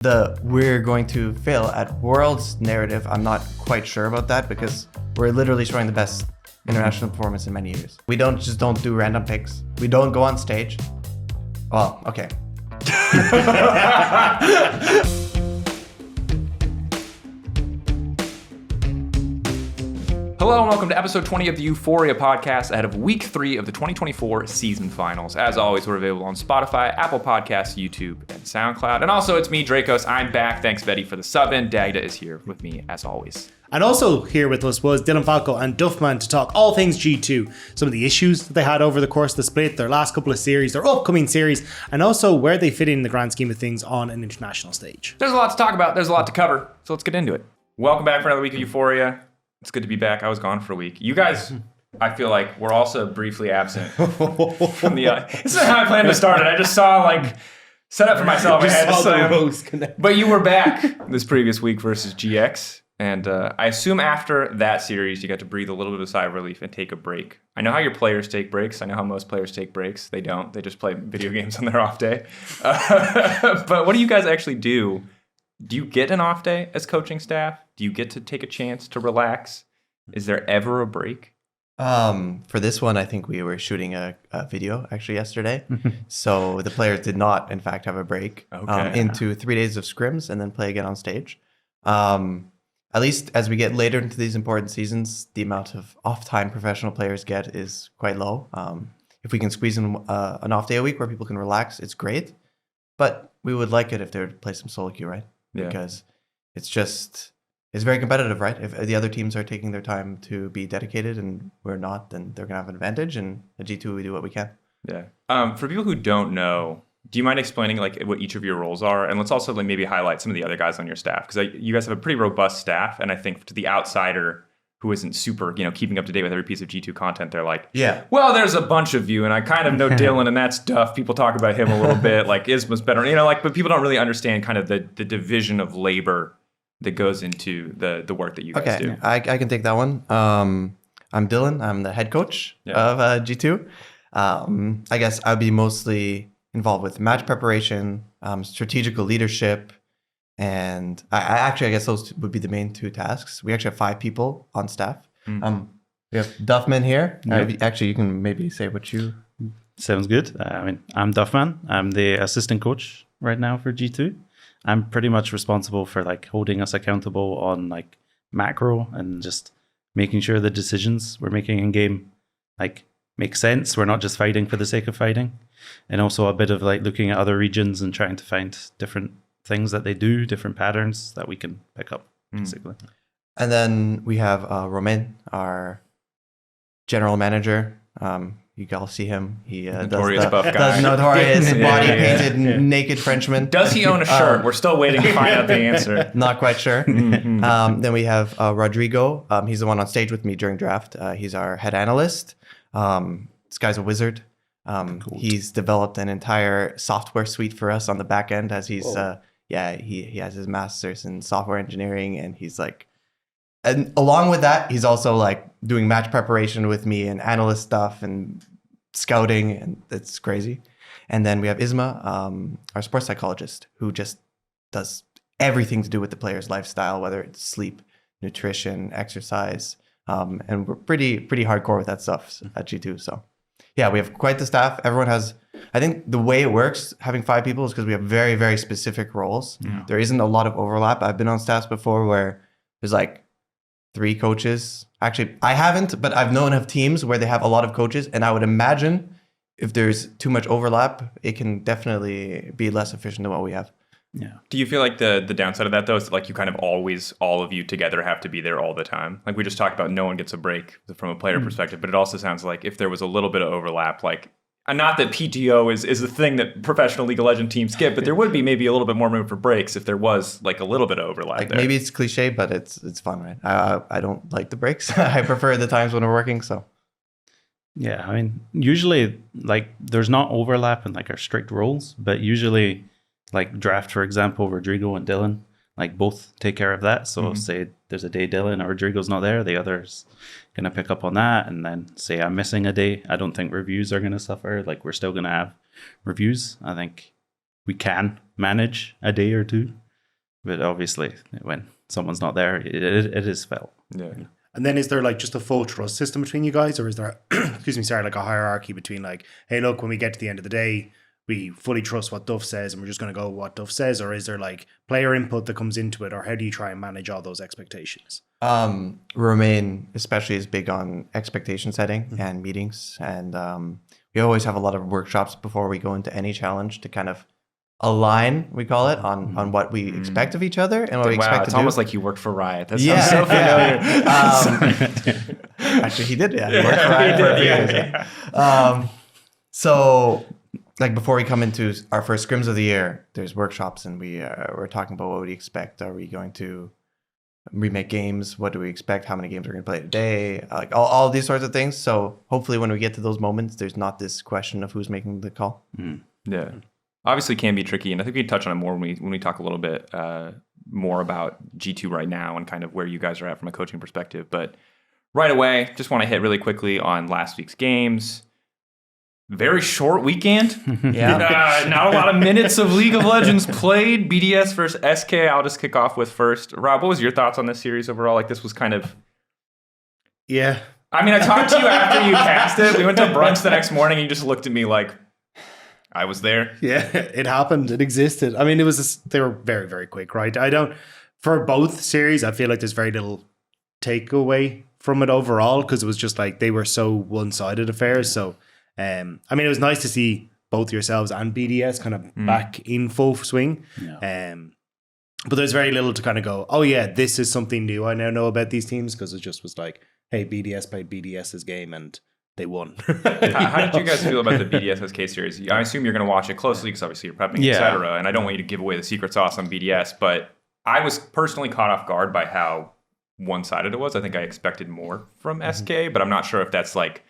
we're going to fail at Worlds narrative, I'm not quite sure about that because we're literally showing the best international performance in many years. We don't do random picks. We don't go on stage. Well, okay. Hello and welcome to episode 20 of the EUphoria podcast ahead of week 3 of the 2024 season finals. As always, we're available on Spotify, Apple Podcasts, YouTube, and SoundCloud. And also, it's me, Drakos. I'm back. Thanks, Betty, for the sub-in. Dagda is here with me, as always. And also here with us was Dylan Falco and Duffman to talk all things G2, some of the issues that they had over the course of the split, their last couple of series, their upcoming series, and also where they fit in the grand scheme of things on an international stage. There's a lot to talk about. There's a lot to cover. So let's get into it. Welcome back for another week of EUphoria. It's good to be back. I was gone for a week. You guys, I feel like, were also briefly absent from the... This is how I planned to start it. I just saw, set up for myself. But you were back this previous week versus GX. And I assume after that series, you got to breathe a little bit of a sigh of relief and take a break. I know how your players take breaks. I know how most players take breaks. They don't. They just play video games on their off day. But what do you guys actually do? Do you get an off day as coaching staff? Do you get to take a chance to relax? Is there ever a break? For this one, I think we were shooting a video actually yesterday. So the players did not, in fact, have a break into 3 days of scrims and then play again on stage. At least as we get later into these important seasons, the amount of off-time professional players get is quite low. If we can squeeze in an off day a week where people can relax, it's great. But we would like it if they would play some solo queue, right? Yeah. Because it's very competitive, right? If the other teams are taking their time to be dedicated and we're not, then they're going to have an advantage. And at G2, we do what we can. Yeah. For people who don't know, do you mind explaining what each of your roles are? And let's also maybe highlight some of the other guys on your staff, because you guys have a pretty robust staff. And I think to the outsider who isn't super, keeping up to date with every piece of G2 content, they're like, yeah, well, there's a bunch of you, and I kind of know Dylan, and that's Duff. People talk about him a little bit, like Isma's better, but people don't really understand kind of the division of labor that goes into the work that you guys do. I can take that one. I'm Dylan. I'm the head coach of G2. I guess I'd be mostly involved with match preparation, strategical leadership, and I guess those would be the main two tasks. We actually have 5 people on staff. We have Duffman here. Yep. Actually, you can maybe say what you... Sounds good. I'm Duffman. I'm the assistant coach right now for G2. I'm pretty much responsible for holding us accountable on macro and just making sure the decisions we're making in game make sense. We're not just fighting for the sake of fighting, and also a bit of looking at other regions and trying to find different things that they do, different patterns that we can pick up, basically. And then we have Romain, our general manager. You can all see him. He notorious buff guy. does notorious body painted naked Frenchman. Does he own a shirt? We're still waiting to find out the answer. Not quite sure. Then we have Rodrigo. He's the one on stage with me during draft. He's our head analyst. This guy's a wizard. Cool. He's developed an entire software suite for us on the back end as he's he has his master's in software engineering, and he's and along with that, he's also doing match preparation with me and analyst stuff and scouting, and it's crazy. And then we have Isma, our sports psychologist, who just does everything to do with the player's lifestyle, whether it's sleep, nutrition, exercise, and we're pretty hardcore with that stuff at G2. So yeah, we have quite the staff. Everyone has, I think the way it works, having 5 people, is because we have very, very specific roles. Yeah. There isn't a lot of overlap. I've been on staffs before where there's 3 coaches. Actually, I haven't, but I've known of teams where they have a lot of coaches, and I would imagine if there's too much overlap, it can definitely be less efficient than what we have. Yeah. Do you feel like the downside of that, though, is that you kind of always, all of you together have to be there all the time? We just talked about no one gets a break from a player perspective, but it also sounds like if there was a little bit of overlap, and not that PTO is the thing that professional League of Legends teams get, but there would be maybe a little bit more room for breaks if there was a little bit of overlap there. Maybe it's cliche, but it's fun, right? I don't like the breaks. I prefer the times when we're working, so. Yeah, usually there's not overlap in our strict roles, but usually draft, for example, Rodrigo and Dylan both take care of that. So say there's a day Dylan or Rodrigo's not there, the other's going to pick up on that. And then say I'm missing a day, I don't think reviews are going to suffer. We're still going to have reviews. I think we can manage a day or two. But obviously, when someone's not there, it is felt. Yeah. And then is there like just a full trust system between you guys, or is there, excuse me, sorry, like a hierarchy between like, hey, look, when we get to the end of the day, we fully trust what Duff says and we're just going to go with what Duff says, or is there like player input that comes into it, or how do you try and manage all those expectations? Romain especially is big on expectation setting and meetings, and we always have a lot of workshops before we go into any challenge to kind of align, we call it, on what we expect of each other and what we expect to do. It's almost like you work for Riot. That sounds so familiar. Actually, he did. Yeah, he worked for Riot for a few years. So, like before we come into our first scrims of the year, there's workshops, and we're talking about what we expect. Are we going to remake games? What do we expect? How many games we're going to play today? Like all these sorts of things. So hopefully, when we get to those moments, there's not this question of who's making the call. Yeah. Obviously can be tricky, and I think we can touch on it more when we talk a little bit more about G2 right now and kind of where you guys are at from a coaching perspective. But right away, just want to hit really quickly on last week's games. Very short weekend. Yeah. Not a lot of minutes of League of Legends played. BDS versus SK. I'll just kick off with first. Rob, what was your thoughts on this series overall? Like, this was kind of... Yeah. I mean, I talked to you after you cast it. We went to brunch the next morning, and you just looked at me like... I was there. Yeah, it happened. It existed. I mean, they were very, very quick, right? For both series, I feel like there's very little takeaway from it overall, because it was just like they were so one-sided affairs. So, I mean, it was nice to see both yourselves and BDS kind of back in full swing. Yeah. But there's very little to kind of go, oh yeah, this is something new I now know about these teams, because it just was like, hey, BDS played BDS's game and they won. How did you guys feel about the BDS SK series? I assume you're going to watch it closely because obviously you're prepping, etc. And I don't want you to give away the secret sauce on BDS, but I was personally caught off guard by how one-sided it was. I think I expected more from SK, but I'm not sure if that's like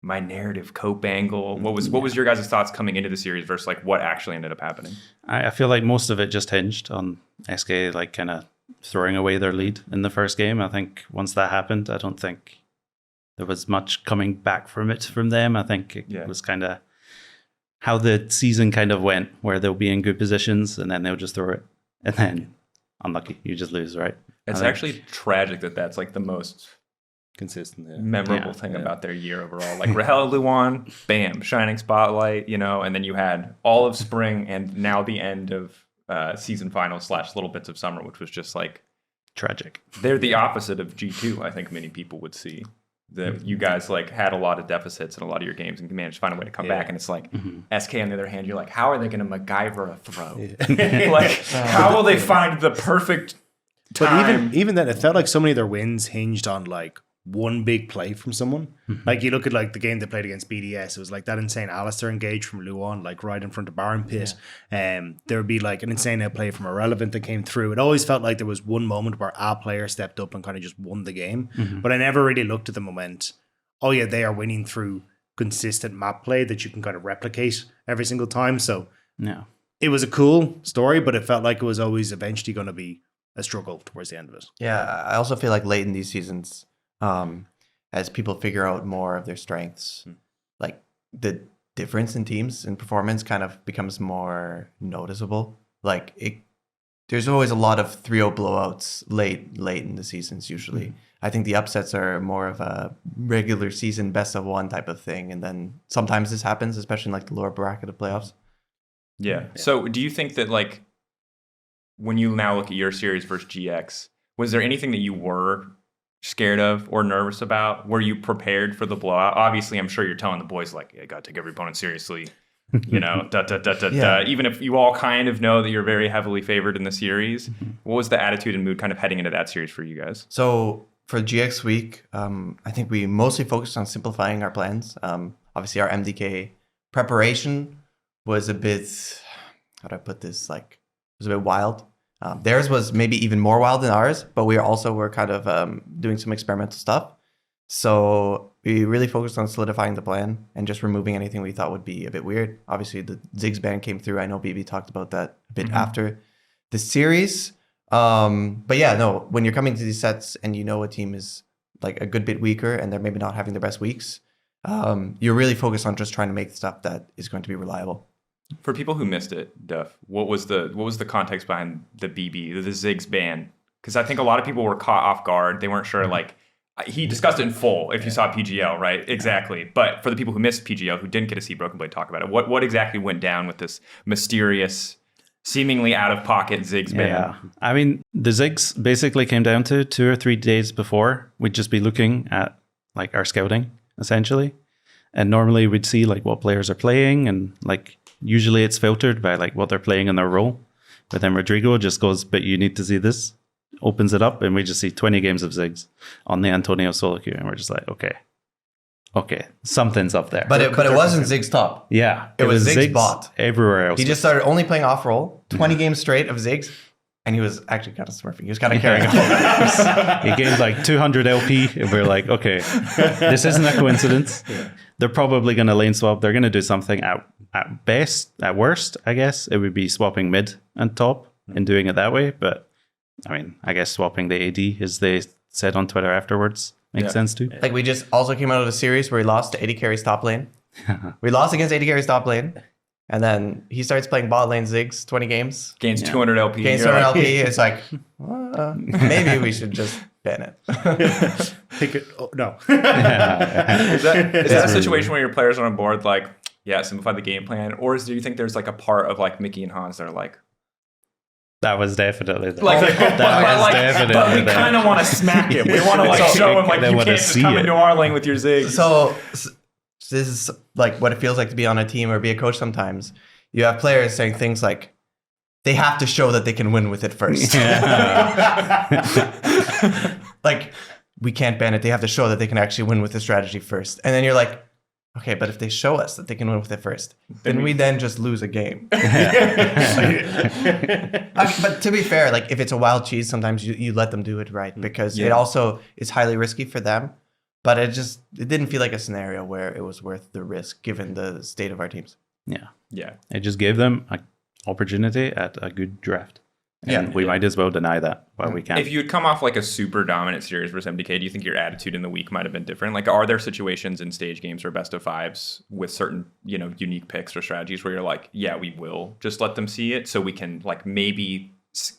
my narrative cope angle. What was your guys' thoughts coming into the series versus like what actually ended up happening? I feel like most of it just hinged on SK like kind of throwing away their lead in the first game. I think once that happened, I don't think there was much coming back from them. I think it was kind of how the season kind of went, where they'll be in good positions and then they'll just throw it. And then, unlucky, you just lose, right? It's actually tragic that that's like the most consistent, memorable thing about their year overall. Like Rahel Luan, bam, shining spotlight, and then you had all of spring and now the end of season finals / little bits of summer, which was just like tragic. They're the opposite of G2, I think many people would see. That you guys like had a lot of deficits in a lot of your games and managed to find a way to come back, and it's like SK on the other hand, you're like, how are they going to MacGyver a throw? Like, how will they find the perfect time? But even then, it felt like so many of their wins hinged on like one big play from someone. Like you look at like the game they played against BDS, it was like that insane Alistair engage from Luan, like right in front of Baron Pit. There would be like an insane outplay from Irrelevant that came through. It always felt like there was one moment where a player stepped up and kind of just won the game. But I never really looked at them and went, oh yeah, they are winning through consistent map play that you can kind of replicate every single time. So it was a cool story, but it felt like it was always eventually going to be a struggle towards the end of it. Yeah, I also feel like late in these seasons, as people figure out more of their strengths, like the difference in teams and performance kind of becomes more noticeable. Like there's always a lot of 3-0 blowouts late in the seasons usually. I think the upsets are more of a regular season best of one type of thing, and then sometimes this happens, especially in like the lower bracket of playoffs. Yeah. So do you think that like when you now look at your series versus GX, was there anything that you were scared of or nervous about? Were you prepared for the blowout? Obviously, I'm sure you're telling the boys like, yeah, got to take every opponent seriously, even if you all kind of know that you're very heavily favored in the series. What was the attitude and mood kind of heading into that series for you guys? So for GX week, I think we mostly focused on simplifying our plans. Obviously, our MDK preparation was a bit, how do I put this? Like, it was a bit wild. Theirs was maybe even more wild than ours, but we were kind of doing some experimental stuff. So we really focused on solidifying the plan and just removing anything we thought would be a bit weird. Obviously, the Ziggs ban came through. I know BB talked about that a bit after the series. But yeah, no, when you're coming to these sets and you know a team is like a good bit weaker and they're maybe not having their best weeks, you're really focused on just trying to make stuff that is going to be reliable. For people who missed it, Duff, what was the context behind the BB, the Ziggs ban? Because I think a lot of people were caught off guard. They weren't sure. Like, he discussed it in full if you saw PGL, right? Exactly. But for the people who missed PGL, who didn't get to see Broken Blade talk about it, what exactly went down with this mysterious, seemingly out of pocket Ziggs ban? Yeah, I mean, the Ziggs basically came down to 2 or 3 days before. We'd just be looking at like our scouting essentially, and normally we'd see like what players are playing, and like usually it's filtered by like what they're playing in their role. But then Rodrigo just goes, "But you need to see this." Opens it up, and we just see 20 games of Ziggs on the Antonio solo queue, and we're just like, okay, something's up there. But it wasn't Ziggs top. Yeah, it was Ziggs bot everywhere else. He just started only playing off roll, 20 games straight of Ziggs, and he was actually kind of smurfing. He was kind of carrying it. He gained like 200 LP, and we're like, okay, this isn't a coincidence. They're probably going to lane swap. They're going to do something at best, at worst, I guess. It would be swapping mid and top and doing it that way. But I mean, I guess swapping the AD, as they said on Twitter afterwards, makes sense too. Like, we just also came out of a series where he lost to AD Carry's top lane. We lost against AD Carry's top lane. And then he starts playing bot lane Ziggs, 20 games. Gains 200 LP. Gains 200 LP. It's like, maybe we should just ban it. Pick it. Oh, no. Is that a situation where your players are on board, like, yeah, simplify the game plan? Or do you think there's like a part of like Mickey and Hans that are like, that was definitely there. like, but we kind of want to smack him. We want to like show him like, you can't just come into our lane with your Ziggs. So this is like what it feels like to be on a team or be a coach sometimes. You have players saying things like, they have to show that they can win with it first. Like, we can't ban it. They have to show that they can actually win with the strategy first. And then you're like, okay, but if they show us that they can win with it first, then we just lose a game. But to be fair, like, if it's a wild cheese, sometimes you let them do it right, because it also is highly risky for them. But it didn't feel like a scenario where it was worth the risk given the state of our teams. Yeah. It just gave them an opportunity at a good draft. And we might as well deny that while we can. If you had come off like a super dominant series versus MDK, do you think your attitude in the week might have been different? Like, are there situations in stage games or best of fives with certain, unique picks or strategies where you're like, yeah, we will just let them see it so we can like maybe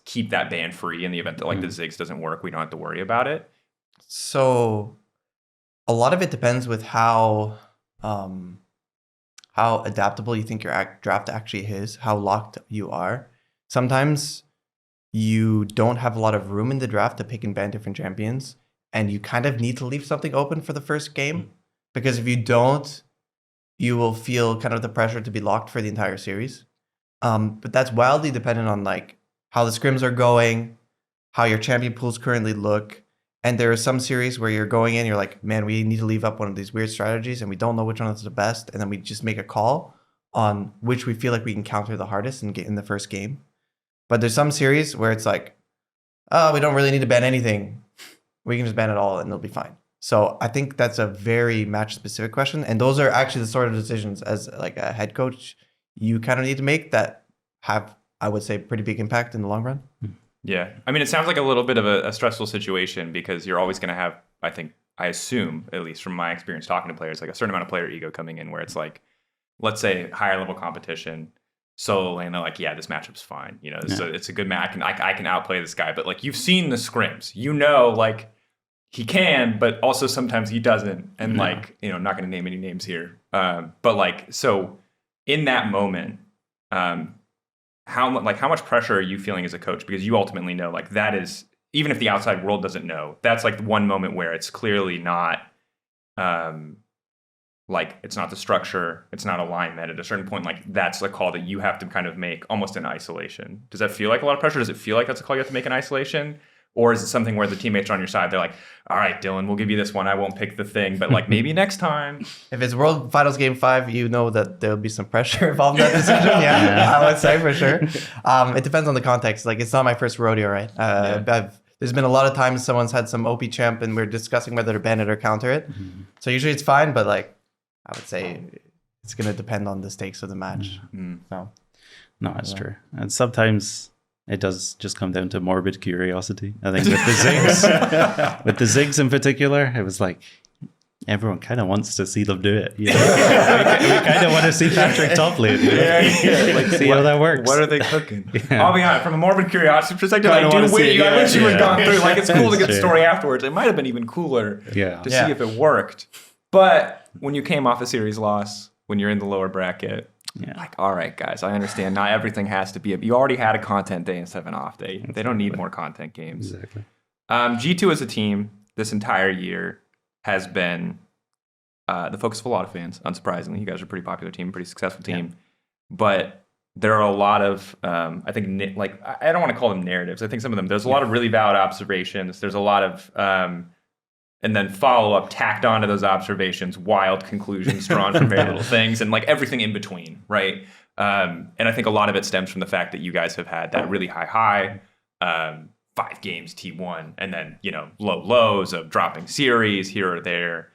keep that ban free in the event that like the Ziggs doesn't work, we don't have to worry about it? So a lot of it depends with how adaptable you think your draft actually is, how locked you are. Sometimes you don't have a lot of room in the draft to pick and ban different champions, and you kind of need to leave something open for the first game, because if you don't, you will feel kind of the pressure to be locked for the entire series. But that's wildly dependent on like how the scrims are going, how your champion pools currently look. And there are some series where you're going in, you're like, man, we need to leave up one of these weird strategies, and we don't know which one is the best, and then we just make a call on which we feel like we can counter the hardest and get in the first game. But there's some series where it's like, oh, we don't really need to ban anything. We can just ban it all and it'll be fine. So I think that's a very match-specific question. And those are actually the sort of decisions as like a head coach you kind of need to make that have, I would say, pretty big impact in the long run. Yeah. I mean, it sounds like a little bit of a stressful situation, because you're always going to have, I assume, at least from my experience talking to players, like a certain amount of player ego coming in where it's like, let's say higher level competition, solo lane, they're like, yeah, this matchup's fine. It's a good match, and I can outplay this guy. But like, you've seen the scrims, like he can, but also sometimes he doesn't. And like, not going to name any names here. But like, so in that moment, how much pressure are you feeling as a coach? Because you ultimately know, like, that is, even if the outside world doesn't know, that's like one moment where it's clearly not, like, it's not the structure, it's not alignment. At a certain point, like, that's a call that you have to kind of make almost in isolation. Does that feel like a lot of pressure? Does it feel like that's a call you have to make in isolation? Or is it something where the teammates are on your side? They're like, all right, Dylan, we'll give you this one. I won't pick the thing, but like maybe next time. If it's World Finals Game 5, you know that there'll be some pressure involved in that decision. I would say for sure. It depends on the context. Like, it's not my first rodeo, right? There's been a lot of times someone's had some OP champ and we're discussing whether to ban it or counter it. So usually it's fine, but like, I would say it's going to depend on the stakes of the match. So, no, that's true. And sometimes it does just come down to morbid curiosity. I think with the Ziggs, in particular, it was like, everyone kind of wants to see them do it. You know? we kind of want to see Patrick top lane. You know? Like see how that works. What are they cooking? I'll be honest, from a morbid curiosity perspective, I wanna do wish see it, I wish you had gone through. Like, it's cool to get the Sure. story afterwards. It might have been even cooler to see if it worked. But when you came off a series loss, when you're in the lower bracket, like, all right, guys, I understand. Not everything has to be. You already had a content day instead of an off day. They don't need more content games. Exactly. G2 as a team this entire year has been the focus of a lot of fans, unsurprisingly. You guys are a pretty popular team, pretty successful team. But there are a lot of, I think, like, I don't want to call them narratives. I think some of them, there's a lot of really valid observations. There's a lot of, and then follow-up tacked onto those observations, wild conclusions drawn from very little things, and like everything in between, right? And I think a lot of it stems from the fact that you guys have had that really high, 5 games T1, and then, you know, low lows of dropping series here or there.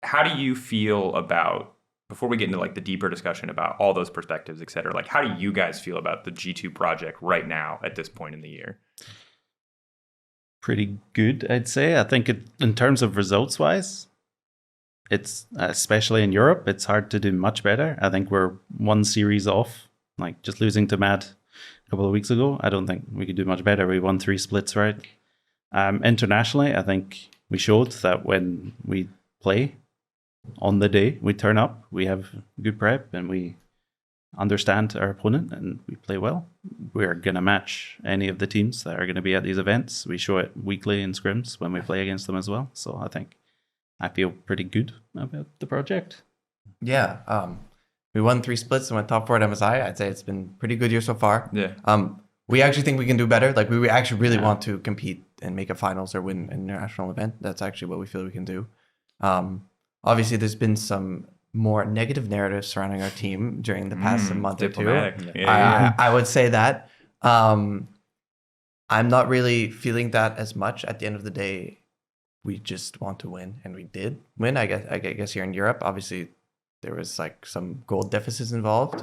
How do you feel about, before we get into like the deeper discussion about all those perspectives, et cetera, like how do you guys feel about the G2 project right now at this point in the year? Pretty good, I'd say. I think in terms of results wise, it's especially in Europe, it's hard to do much better. I think we're 1 series off, like just losing to Mad a couple of weeks ago. I don't think we could do much better. We won 3 splits, right? Internationally, I think we showed that when we play on the day, we turn up, we have good prep, and we understand our opponent and we play well. We're going to match any of the teams that are going to be at these events. We show it weekly in scrims when we play against them as well. So I think I feel pretty good about the project. Yeah. We won 3 splits and went top 4 at MSI. I'd say it's been a pretty good year so far. Yeah. We actually think we can do better. Like, we actually really want to compete and make a finals or win an international event. That's actually what we feel we can do. Obviously, there's been some more negative narratives surrounding our team during the past month or two. I would say that. I'm not really feeling that as much. At the end of the day, we just want to win, and we did win. I guess here in Europe, obviously, there was like some gold deficits involved.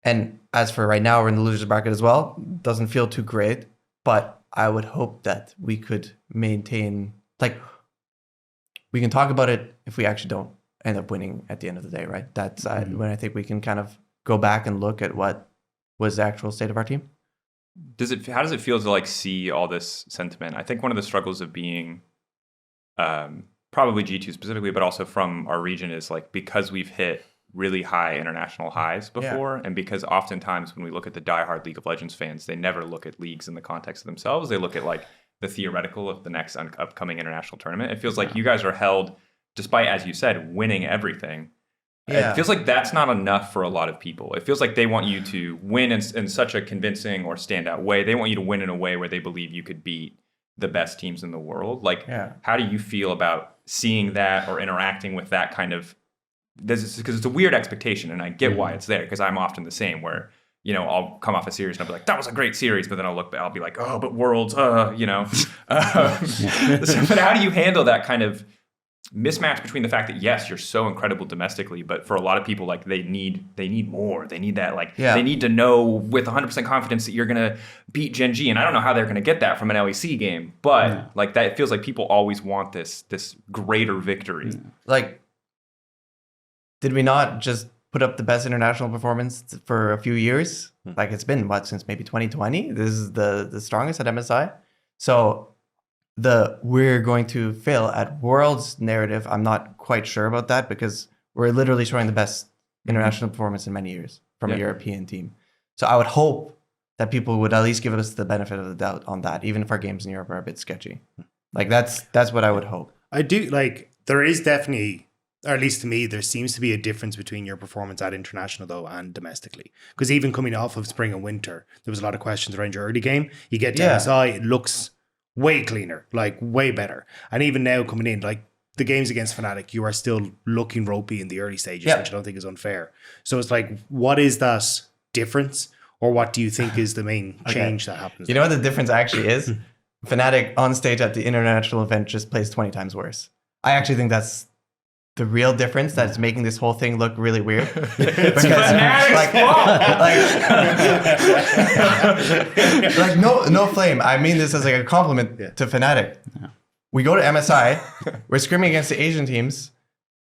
And as for right now, we're in the losers bracket as well. Doesn't feel too great, but I would hope that we could maintain, like, we can talk about it if we actually don't end up winning at the end of the day, right? That's when I think we can kind of go back and look at what was the actual state of our team. How does it feel to like see all this sentiment? I think one of the struggles of being probably G2 specifically, but also from our region, is like, because we've hit really high international highs before, and because oftentimes when we look at the diehard League of Legends fans, they never look at leagues in the context of themselves. They look at like the theoretical of the next upcoming international tournament. It feels like you guys are held, despite, as you said, winning everything. It feels like that's not enough for a lot of people. It feels like they want you to win in such a convincing or standout way. They want you to win in a way where they believe you could beat the best teams in the world. Like, how do you feel about seeing that or interacting with that kind of, because it's a weird expectation, and I get why it's there, because I'm often the same, where, you know, I'll come off a series and I'll be like, that was a great series, but then I'll be like, oh, but Worlds, you know. But how do you handle that kind of mismatch between the fact that, yes, you're so incredible domestically, but for a lot of people, like, they need more. They need that, like, they need to know with 100% confidence that you're going to beat Gen G, and I don't know how they're going to get that from an LEC game, but like, that, it feels like people always want this greater victory. Like, did we not just put up the best international performance for a few years? Like, it's been since maybe 2020. This is the strongest at MSI. So we're going to fail at Worlds narrative, I'm not quite sure about that, because we're literally showing the best international performance in many years from a European team. So I would hope that people would at least give us the benefit of the doubt on that, even if our games in Europe are a bit sketchy. Like, that's what I would hope. I do, like, there is definitely, or at least to me, there seems to be a difference between your performance at international, though, and domestically. Because even coming off of spring and winter, there was a lot of questions around your early game. You get to MSI, it looks way cleaner, like way better. And even now coming in, like the games against Fnatic, you are still looking ropey in the early stages, which I don't think is unfair. So it's like, what is that difference? Or what do you think is the main change that happens? You know what the difference actually is? Fnatic on stage at the international event just plays 20 times worse. I actually think that's the real difference that's making this whole thing look really weird. Because like no flame. I mean this as like a compliment to Fnatic. We go to MSI, we're scrimming against the Asian teams,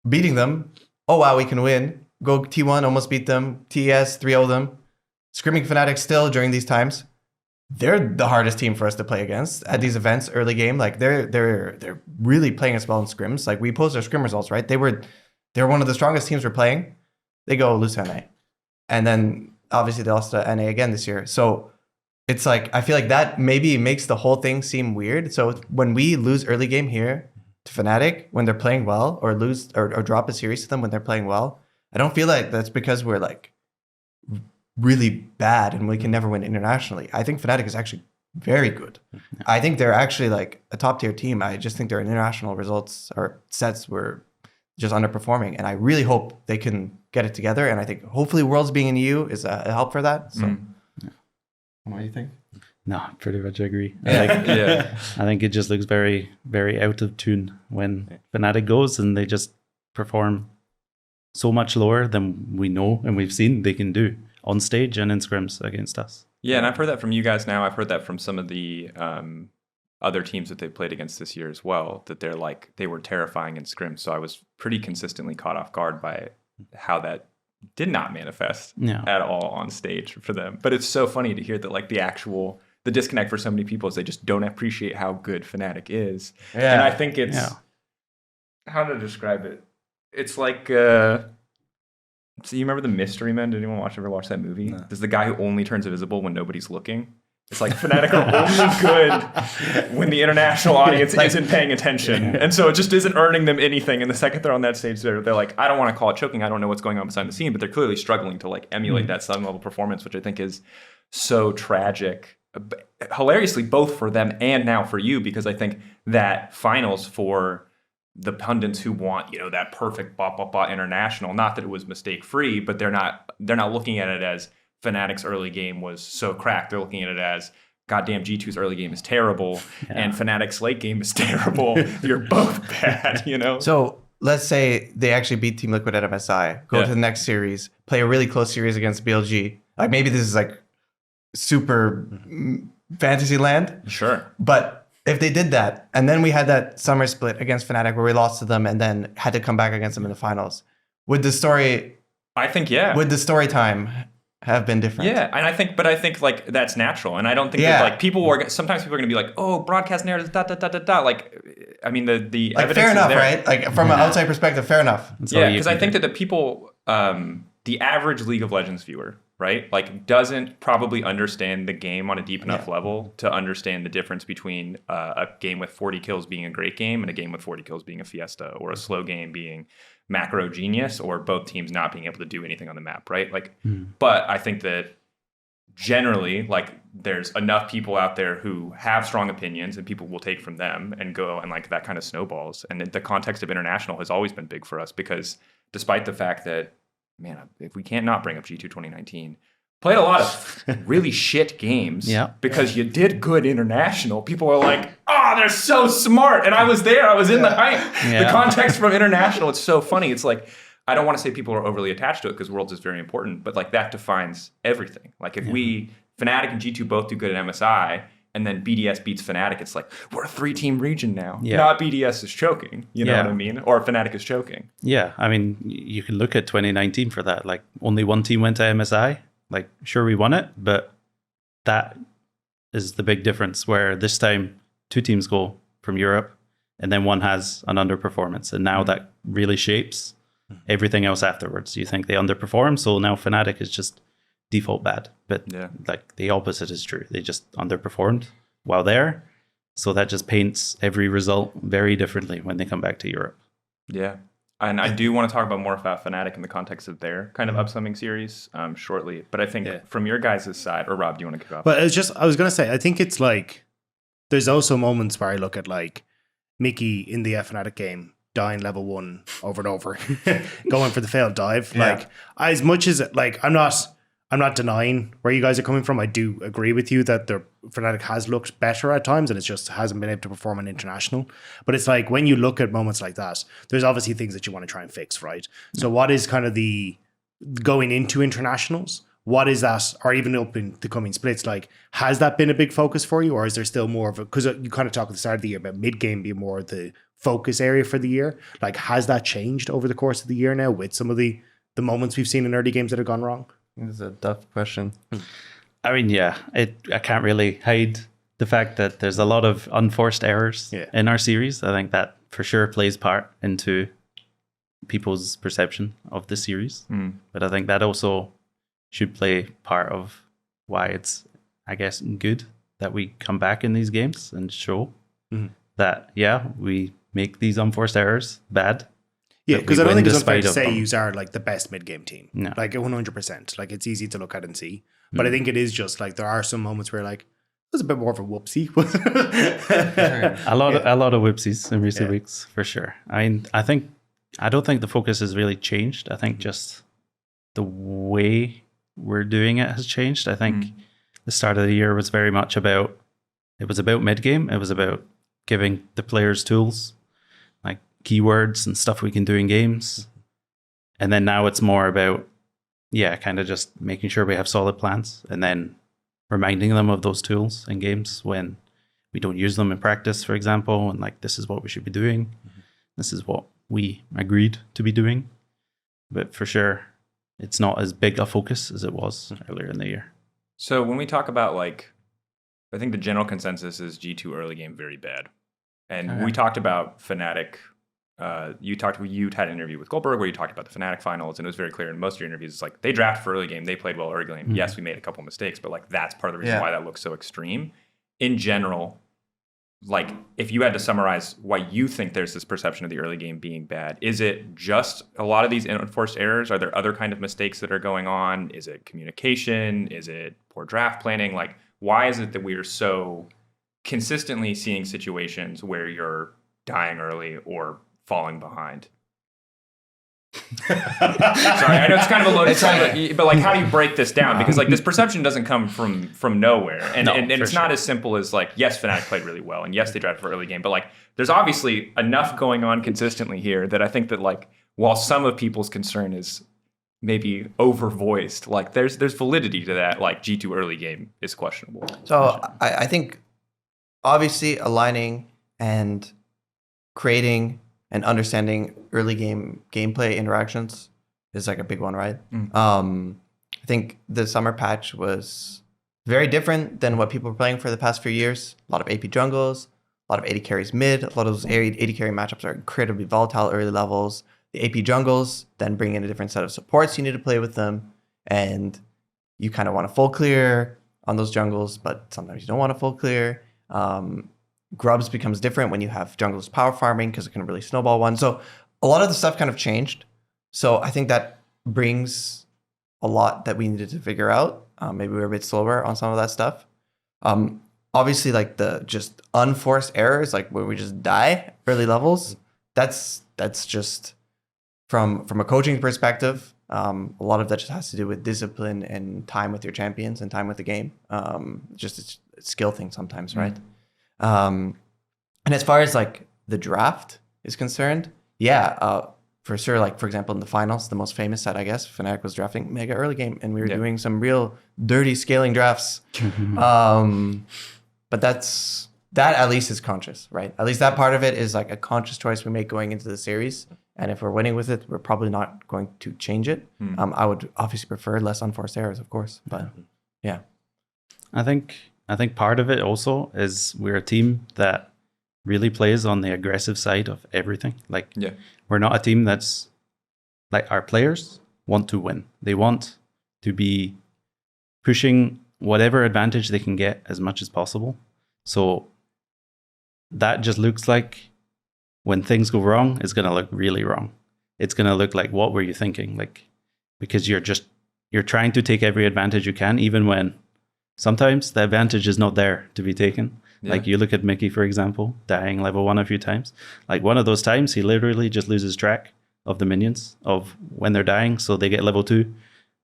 beating them. Oh wow, we can win. Go T1, almost beat them. TES, 3-0 them. Scrimming Fnatic still during these times. They're the hardest team for us to play against at these events early game. Like they're really playing us well in scrims. Like we post our scrim results, right? They were one of the strongest teams we're playing. They go lose to NA. And then obviously they lost to NA again this year. So it's like, I feel like that maybe makes the whole thing seem weird. So when we lose early game here to Fnatic when they're playing well, or lose or drop a series to them when they're playing well, I don't feel like that's because we're like really bad and we can never win internationally. I think Fnatic is actually very good. I think they're actually like a top tier team. I just think their international results or sets were just underperforming. And I really hope they can get it together. And I think hopefully Worlds being in EU is a help for that. So what do you think? No, pretty much agree. Yeah. I think it just looks very, very out of tune when Fnatic goes, and they just perform so much lower than we know and we've seen they can do on stage and in scrims against us. Yeah, and I've heard that from you guys now. I've heard that from some of the other teams that they've played against this year as well, that they were terrifying in scrims. So I was pretty consistently caught off guard by how that did not manifest at all on stage for them. But it's so funny to hear that like the disconnect for so many people is they just don't appreciate how good Fnatic is. Yeah. And I think it's how to describe it. It's like so you remember The Mystery Men? Did anyone ever watch that movie? No. There's the guy who only turns invisible when nobody's looking. It's like Fnatic are only good when the international audience isn't paying attention. And so it just isn't earning them anything. And the second they're on that stage, they're like, I don't want to call it choking. I don't know what's going on behind the scene. But they're clearly struggling to like emulate that Sun level performance, which I think is so tragic. Hilariously, both for them and now for you, because I think that finals for the pundits who want, that perfect international, not that it was mistake free, but they're not looking at it as Fnatic's early game was so cracked. They're looking at it as goddamn G2's early game is terrible and Fnatic's late game is terrible. You're both bad, So let's say they actually beat Team Liquid at MSI, go to the next series, play a really close series against BLG. Like maybe this is like super fantasy land. Sure. But if they did that, and then we had that summer split against Fnatic where we lost to them and then had to come back against them in the finals, would the story time have been different? Yeah, and I think like that's natural, and I don't think that like sometimes people are going to be like, oh, broadcast narratives, Like, I mean, the like, evidence fair enough, is there. Right? Like from an outside perspective, fair enough. Yeah, because I think that the people, the average League of Legends viewer, right, like doesn't probably understand the game on a deep enough level to understand the difference between a game with 40 kills being a great game and a game with 40 kills being a fiesta, or a slow game being macro genius, or both teams not being able to do anything on the map, right? Like, but I think that generally, like, there's enough people out there who have strong opinions and people will take from them and go, and like that kind of snowballs. And the context of international has always been big for us, because despite the fact that, man, if we can't not bring up G2 2019, played a lot of really shit games because you did good international. People are like, oh, they're so smart. And I was there. I was in the hype. The context from international, it's so funny. It's like, I don't want to say people are overly attached to it because Worlds is very important, but like that defines everything. Like if we, Fnatic and G2 both do good at MSI, and then BDS beats Fnatic, it's like, we're a 3-team region now. Not BDS is choking, you know what I mean? Or Fnatic is choking. Yeah, I mean, you can look at 2019 for that. Like, only one team went to MSI. Like, sure, we won it, but that is the big difference, where this time 2 teams go from Europe, and then one has an underperformance. And now that really shapes everything else afterwards. You think they underperform, so now Fnatic is just default bad. But like the opposite is true. They just underperformed while there. So that just paints every result very differently when they come back to Europe. Yeah. And I do want to talk about more about Fnatic in the context of their kind of upcoming series shortly. But I think from your guys' side, or Rob, do you want to kick off? But it's just, I was going to say, I think it's like, there's also moments where I look at like Mickey in the Fnatic game, dying level 1 over and over, going for the failed dive. Like, as much as, like, I'm not denying where you guys are coming from. I do agree with you that the Fnatic has looked better at times, and it just hasn't been able to perform in international. But it's like, when you look at moments like that, there's obviously things that you want to try and fix, right? So what is kind of the going into internationals? what is that, or even up in the coming splits, like, has that been a big focus for you, or is there still more of a, because you kind of talked at the start of the year about mid-game being more the focus area for the year. Like, has that changed over the course of the year now with some of the moments we've seen in early games that have gone wrong? This is a tough question. I mean, yeah, I can't really hide the fact that there's a lot of unforced errors in our series. I think that for sure plays part into people's perception of the series. But I think that also should play part of why it's, I guess, good that we come back in these games and show that, yeah, we make these unforced errors bad. Yeah, because I don't think it's unfair to say them. you are like the best mid-game team. No. Like 100%. Like, it's easy to look at and see. But I think it is just like there are some moments where like there's a bit more of a whoopsie. a lot of whoopsies in recent weeks, for sure. I mean, I don't think the focus has really changed. I think just the way we're doing it has changed. I think the start of the year was very much about mid-game. It was about giving the players tools, like keywords and stuff we can do in games. And then now it's more about, kind of just making sure we have solid plans and then reminding them of those tools in games when we don't use them in practice, for example, and like, this is what we should be doing. This is what we agreed to be doing. But for sure, it's not as big a focus as it was earlier in the year. So when we talk about, like, I think the general consensus is G2 early game very bad. And we talked about Fnatic. You had an interview with Goldberg where you talked about the Fnatic finals, and it was very clear in most of your interviews, it's like they drafted for early game, they played well early game. Yes, we made a couple mistakes, but like that's part of the reason why that looks so extreme. In general, like, if you had to summarize why you think there's this perception of the early game being bad, is it just a lot of these enforced errors? Are there other kind of mistakes that are going on? Is it communication? Is it poor draft planning? Like, why is it that we are so consistently seeing situations where you're dying early or falling behind? Sorry, I know it's kind of a loaded question, but like, how do you break this down? Because like, this perception doesn't come from nowhere, and it's not as simple as like, yes, Fnatic played really well, and yes, they drafted for early game, but like, there's obviously enough going on consistently here that I think that, like, while some of people's concern is maybe overvoiced, like there's validity to that. Like, G2 early game is questionable. So I think obviously aligning and creating and understanding early game gameplay interactions is like a big one, right? I think the summer patch was very different than what people were playing for the past few years. A lot of AP jungles, a lot of AD carries mid. A lot of those AD carry matchups are incredibly volatile early levels. The AP jungles then bring in a different set of supports you need to play with them, and you kind of want to full clear on those jungles, but sometimes you don't want to full clear. Grubs becomes different when you have jungles power farming because it can really snowball one. So a lot of the stuff kind of changed. So I think that brings a lot that we needed to figure out. Maybe we were a bit slower on some of that stuff. Obviously, like the just unforced errors, like where we just die early levels, that's just from a coaching perspective. A lot of that just has to do with discipline and time with your champions and time with the game. Just it's a skill thing sometimes, right? And as far as like the draft is concerned, for sure. Like, for example, in the finals, the most famous set, I guess, Fnatic was drafting mega early game, and we were doing some real dirty scaling drafts. But that at least is conscious, right? At least that part of it is like a conscious choice we make going into the series. And if we're winning with it, we're probably not going to change it. I would obviously prefer less unforced errors, of course. But yeah. I think part of it also is we're a team that really plays on the aggressive side of everything. Like, we're not a team that's like, our players want to win. They want to be pushing whatever advantage they can get as much as possible. So that just looks like when things go wrong, it's going to look really wrong. It's going to look like, what were you thinking? Like, because you're trying to take every advantage you can, even when sometimes the advantage is not there to be taken. Like, you look at Mickey, for example, dying level 1 a few times. Like, one of those times, he literally just loses track of the minions, of when they're dying. So they get level 2,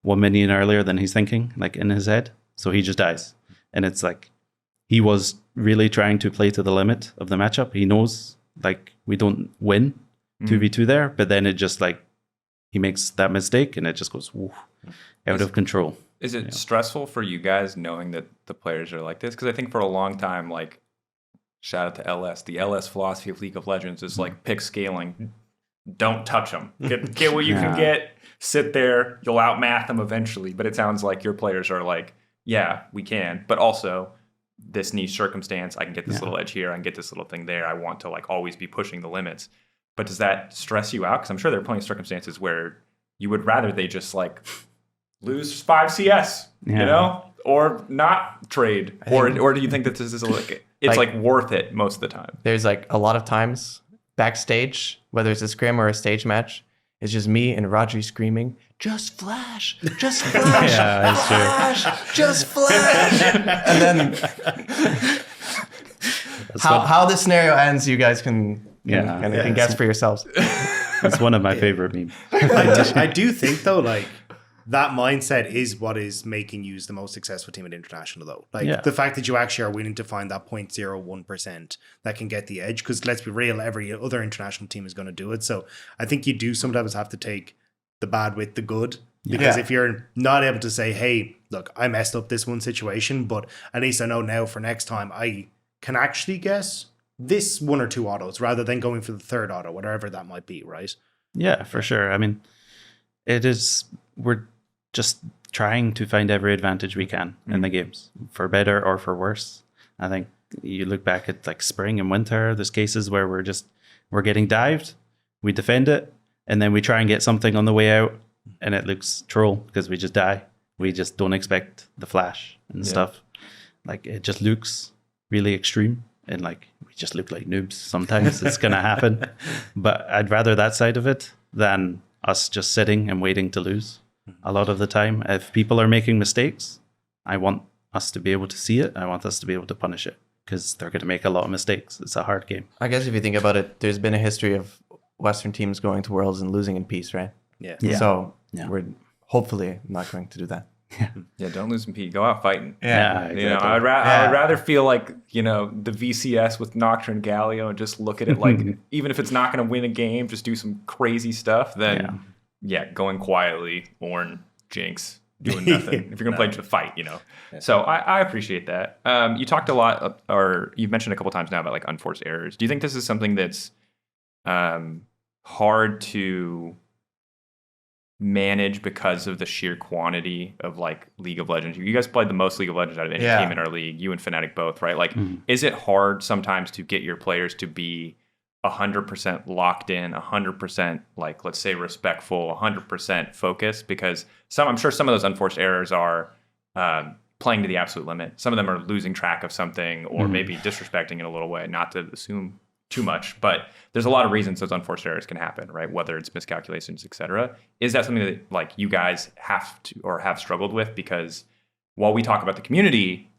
1 minion earlier than he's thinking, like in his head. So he just dies. And it's like, he was really trying to play to the limit of the matchup. He knows, like, we don't win 2v2 there. But then it just, like, he makes that mistake and it just goes out of control. Is it stressful for you guys knowing that the players are like this? Because I think for a long time, like, shout out to LS, the LS philosophy of League of Legends is like pick scaling. Don't touch them. Get what you can get. Sit there. You'll outmath them eventually. But it sounds like your players are like, yeah, we can. But also, this niche circumstance, I can get this little edge here. I can get this little thing there. I want to like always be pushing the limits. But does that stress you out? Because I'm sure there are plenty of circumstances where you would rather they just like lose 5 CS, you know, or not trade, or do you think that this is like it's like worth it most of the time? There's like a lot of times backstage, whether it's a scrim or a stage match, it's just me and Rodri screaming, "Just flash, just flash, flash, just flash," and then how this scenario ends, you guys can guess for yourselves. It's one of my favorite memes. I do think though, like, that mindset is what is making you the most successful team at international, though. Like the fact that you actually are willing to find that 0.01% that can get the edge. Because let's be real, every other international team is going to do it. So I think you do sometimes have to take the bad with the good. Because if you're not able to say, hey, look, I messed up this one situation, but at least I know now for next time I can actually guess this 1 or 2 autos rather than going for the third auto, whatever that might be, right? Yeah, for sure. I mean, we're just trying to find every advantage we can in the games, for better or for worse. I think you look back at like spring and winter, there's cases where we're getting dived, we defend it, and then we try and get something on the way out, and it looks troll because we just die. We just don't expect the flash and stuff. Like, it just looks really extreme, and like we just look like noobs sometimes. It's gonna happen. But I'd rather that side of it than us just sitting and waiting to lose. A lot of the time, if people are making mistakes, I want us to be able to see it. I want us to be able to punish it, because they're going to make a lot of mistakes. It's a hard game. I guess if you think about it, there's been a history of Western teams going to Worlds and losing in peace, right? Yeah. So we're hopefully not going to do that. Yeah, don't lose in P. Go out fighting. Yeah, exactly. You know, I'd rather feel like, you know, the VCS with Nocturne and Galio and just look at it like, even if it's not going to win a game, just do some crazy stuff than, going quietly, Ornn, Jinx, doing nothing. If you're going to play to fight, you know. Yeah. So I appreciate that. You talked a lot, or you've mentioned a couple times now about like unforced errors. Do you think this is something that's hard to manage because of the sheer quantity of like League of Legends? You guys played the most League of Legends out of any team in our league, you and Fnatic both, right? Like, is it hard sometimes to get your players to be 100% locked in, 100% like, let's say, respectful, 100% focused? Because I'm sure some of those unforced errors are playing to the absolute limit. Some of them are losing track of something, or maybe disrespecting in a little way, not to assume too much, but there's a lot of reasons those unforced errors can happen, right? Whether it's miscalculations, etc. Is that something that like you guys have to or have struggled with? Because while we talk about the community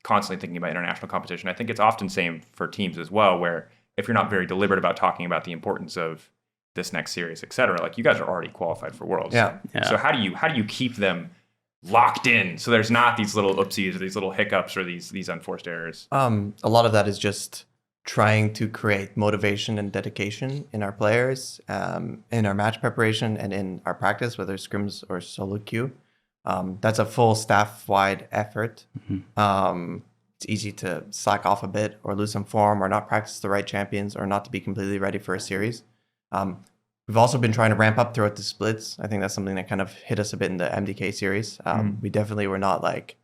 constantly thinking about international competition, I think it's often same for teams as well, where if you're not very deliberate about talking about the importance of this next series, etc., like you guys are already qualified for Worlds. Yeah. So how do you keep them locked in so there's not these little oopsies or these little hiccups or these unforced errors? A lot of that is just trying to create motivation and dedication in our players, in our match preparation and in our practice, whether it's scrims or solo queue. That's a full staff-wide effort. It's easy to slack off a bit or lose some form or not practice the right champions or not to be completely ready for a series. We've also been trying to ramp up throughout the splits. I think that's something that kind of hit us a bit in the MDK series. We definitely were not like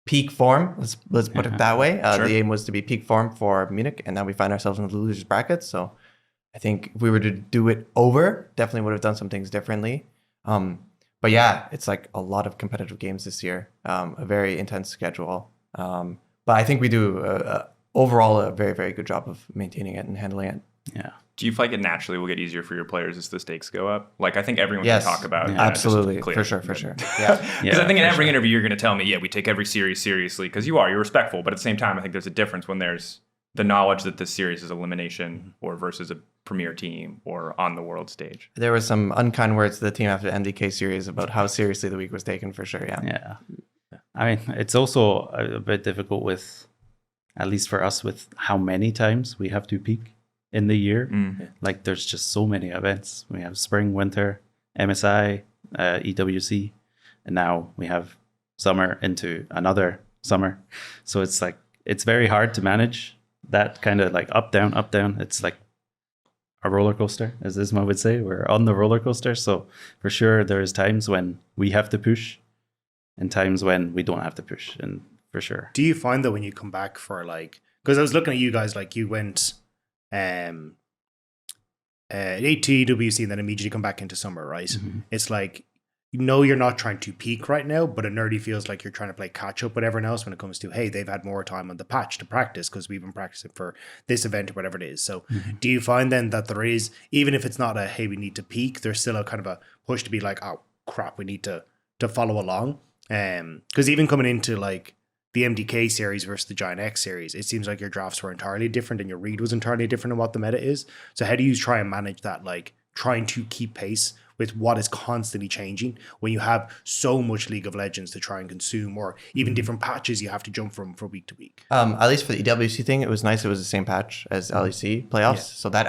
peak form. Let's put it that way. The aim was to be peak form for Munich, and now we find ourselves in the losers bracket. So I think if we were to do it over, definitely would have done some things differently. But yeah, it's like a lot of competitive games this year, a very intense schedule. But I think we do overall a very, very good job of maintaining it and handling it. Yeah. Do you feel like it naturally will get easier for your players as the stakes go up? Like, I think everyone can talk about it. Absolutely. For sure. Yeah. Because I think in every interview, you're going to tell me, we take every series seriously, because you're respectful. But at the same time, I think there's a difference when there's the knowledge that this series is elimination or versus a premier team or on the world stage. There were some unkind words to the team after the MDK series about how seriously the week was taken, for sure. Yeah. I mean, it's also a bit difficult with, at least for us, with how many times we have to peak in the year. Like, there's just so many events. We have spring, winter, MSI, EWC, and now we have summer into another summer. So it's like, it's very hard to manage that kind of like up, down, up, down. It's like a roller coaster, as Isma would say. We're on the roller coaster. So for sure, there's times when we have to push and times when we don't have to push. And for sure. Do you find that when you come back for like, because I was looking at you guys, like you went to EWC and then immediately come back into summer, right? Mm-hmm. It's like, you know, you're not trying to peak right now, but it nerdy feels like you're trying to play catch up with everyone else when it comes to, hey, they've had more time on the patch to practice because we've been practicing for this event or whatever it is. So do you find then that there is, even if it's not a, hey, we need to peak, there's still a kind of a push to be like, oh crap, we need to follow along? Because even coming into like the MDK series versus the Giant X series, it seems like your drafts were entirely different and your read was entirely different in what the meta is. So how do you try and manage that, like trying to keep pace with what is constantly changing when you have so much League of Legends to try and consume, or even different patches you have to jump from week to week? At least for the EWC thing, it was nice. It was the same patch as LEC playoffs. So that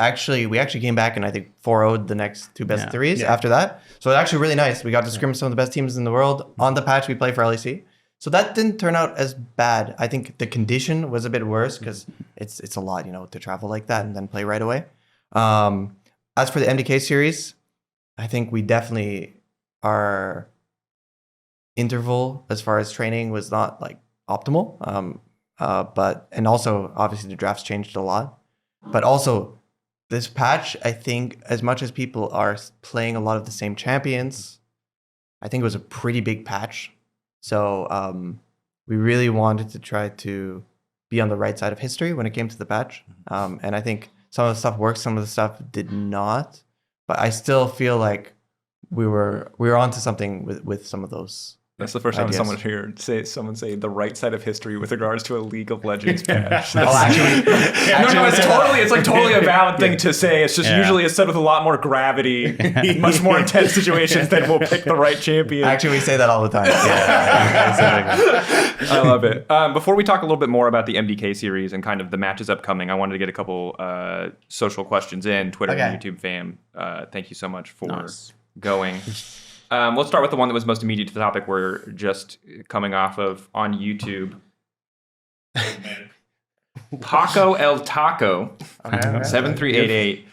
we actually came back and I think 4-0'd the next two best of threes after that. So it's actually really nice. We got to scrim some of the best teams in the world on the patch we play for LEC. So that didn't turn out as bad. I think the condition was a bit worse because it's a lot, to travel like that and then play right away. As for the MDK series, I think we definitely, our interval as far as training was not like optimal. And also obviously the drafts changed a lot. But also this patch, I think as much as people are playing a lot of the same champions, I think it was a pretty big patch. So we really wanted to try to be on the right side of history when it came to the patch. And I think some of the stuff worked, some of the stuff did not. But I still feel like we were onto something with some of those. That's the first time someone say the right side of history with regards to a League of Legends patch. It's like totally a valid thing to say. It's just usually it's said with a lot more gravity, much more intense situations than we'll pick the right champion. Actually, we say that all the time. I love it. Before we talk a little bit more about the MDK series and kind of the matches upcoming, I wanted to get a couple social questions in. Twitter and YouTube fam, thank you so much for going. Let's start with the one that was most immediate to the topic we're just coming off of on YouTube. Paco El Taco, 7388.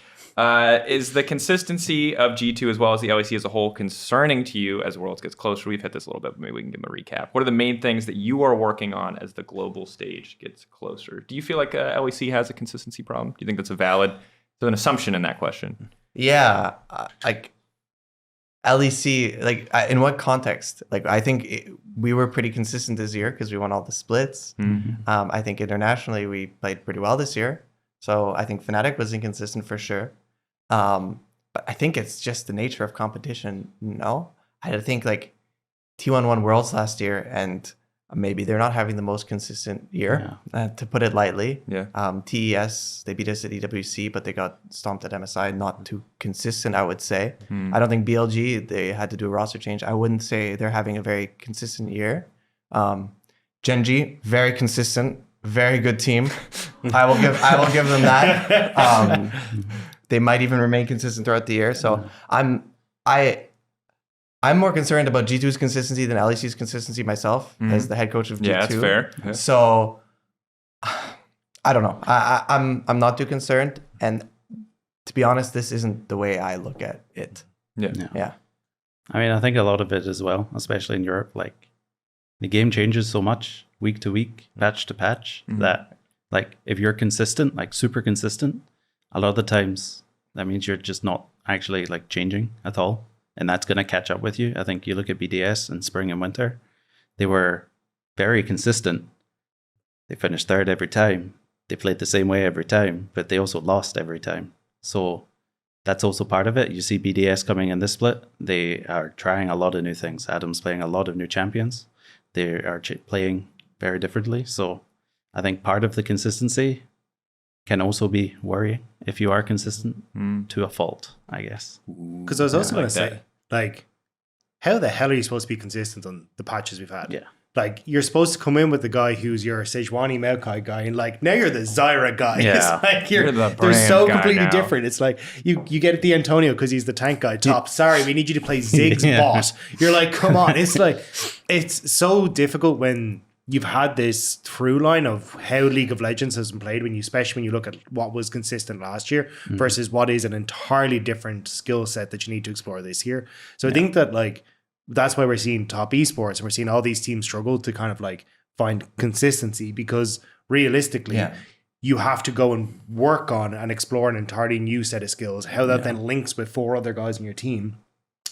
Is the consistency of G2 as well as the LEC as a whole concerning to you as Worlds gets closer? We've hit this a little bit, but maybe we can give them a recap. What are the main things that you are working on as the global stage gets closer? Do you feel like LEC has a consistency problem? Do you think that's an assumption in that question? Yeah, LEC, in what context? I think we were pretty consistent this year because we won all the splits. I think internationally we played pretty well this year. So I think Fnatic was inconsistent for sure. But I think it's just the nature of competition. No, I think T1 won Worlds last year and maybe they're not having the most consistent year, to put it lightly. TES, they beat us at EWC, but they got stomped at MSI. Not too consistent, I would say. I don't think BLG, they had to do a roster change. I wouldn't say they're having a very consistent year. Genji, very consistent, very good team. I will give them that. They might even remain consistent throughout the year. So I'm more concerned about G2's consistency than LEC's consistency myself as the head coach of G2. Yeah, that's fair. Yeah. So I don't know. I'm not too concerned. And to be honest, this isn't the way I look at it. Yeah. I mean, I think a lot of it as well, especially in Europe, the game changes so much week to week, patch to patch, that if you're consistent, super consistent, a lot of the times that means you're just not actually changing at all. And that's going to catch up with you. I think you look at BDS in spring and winter, they were very consistent. They finished third every time. They played the same way every time, but they also lost every time. So that's also part of it. You see BDS coming in this split. They are trying a lot of new things. Adam's playing a lot of new champions. They are playing very differently. So I think part of the consistency can also be worrying if you are consistent to a fault, I guess. Because I was also going to say, how the hell are you supposed to be consistent on the patches we've had? Yeah. Like, you're supposed to come in with the guy who's your Sejuani Maokai guy, and like, now you're the Zyra guy. Yeah. It's like, You're the they're brand so guy completely now. different. It's like, you get the Antonio because he's the tank guy top. Sorry, we need you to play Ziggs bot. You're like, come on. It's like, it's so difficult when you've had this through line of how League of Legends has been played, especially when you look at what was consistent last year versus what is an entirely different skill set that you need to explore this year. So I think that, like, that's why we're seeing top esports and we're seeing all these teams struggle to kind of like find consistency, because realistically you have to go and work on and explore an entirely new set of skills, how that then links with 4 other guys in your team,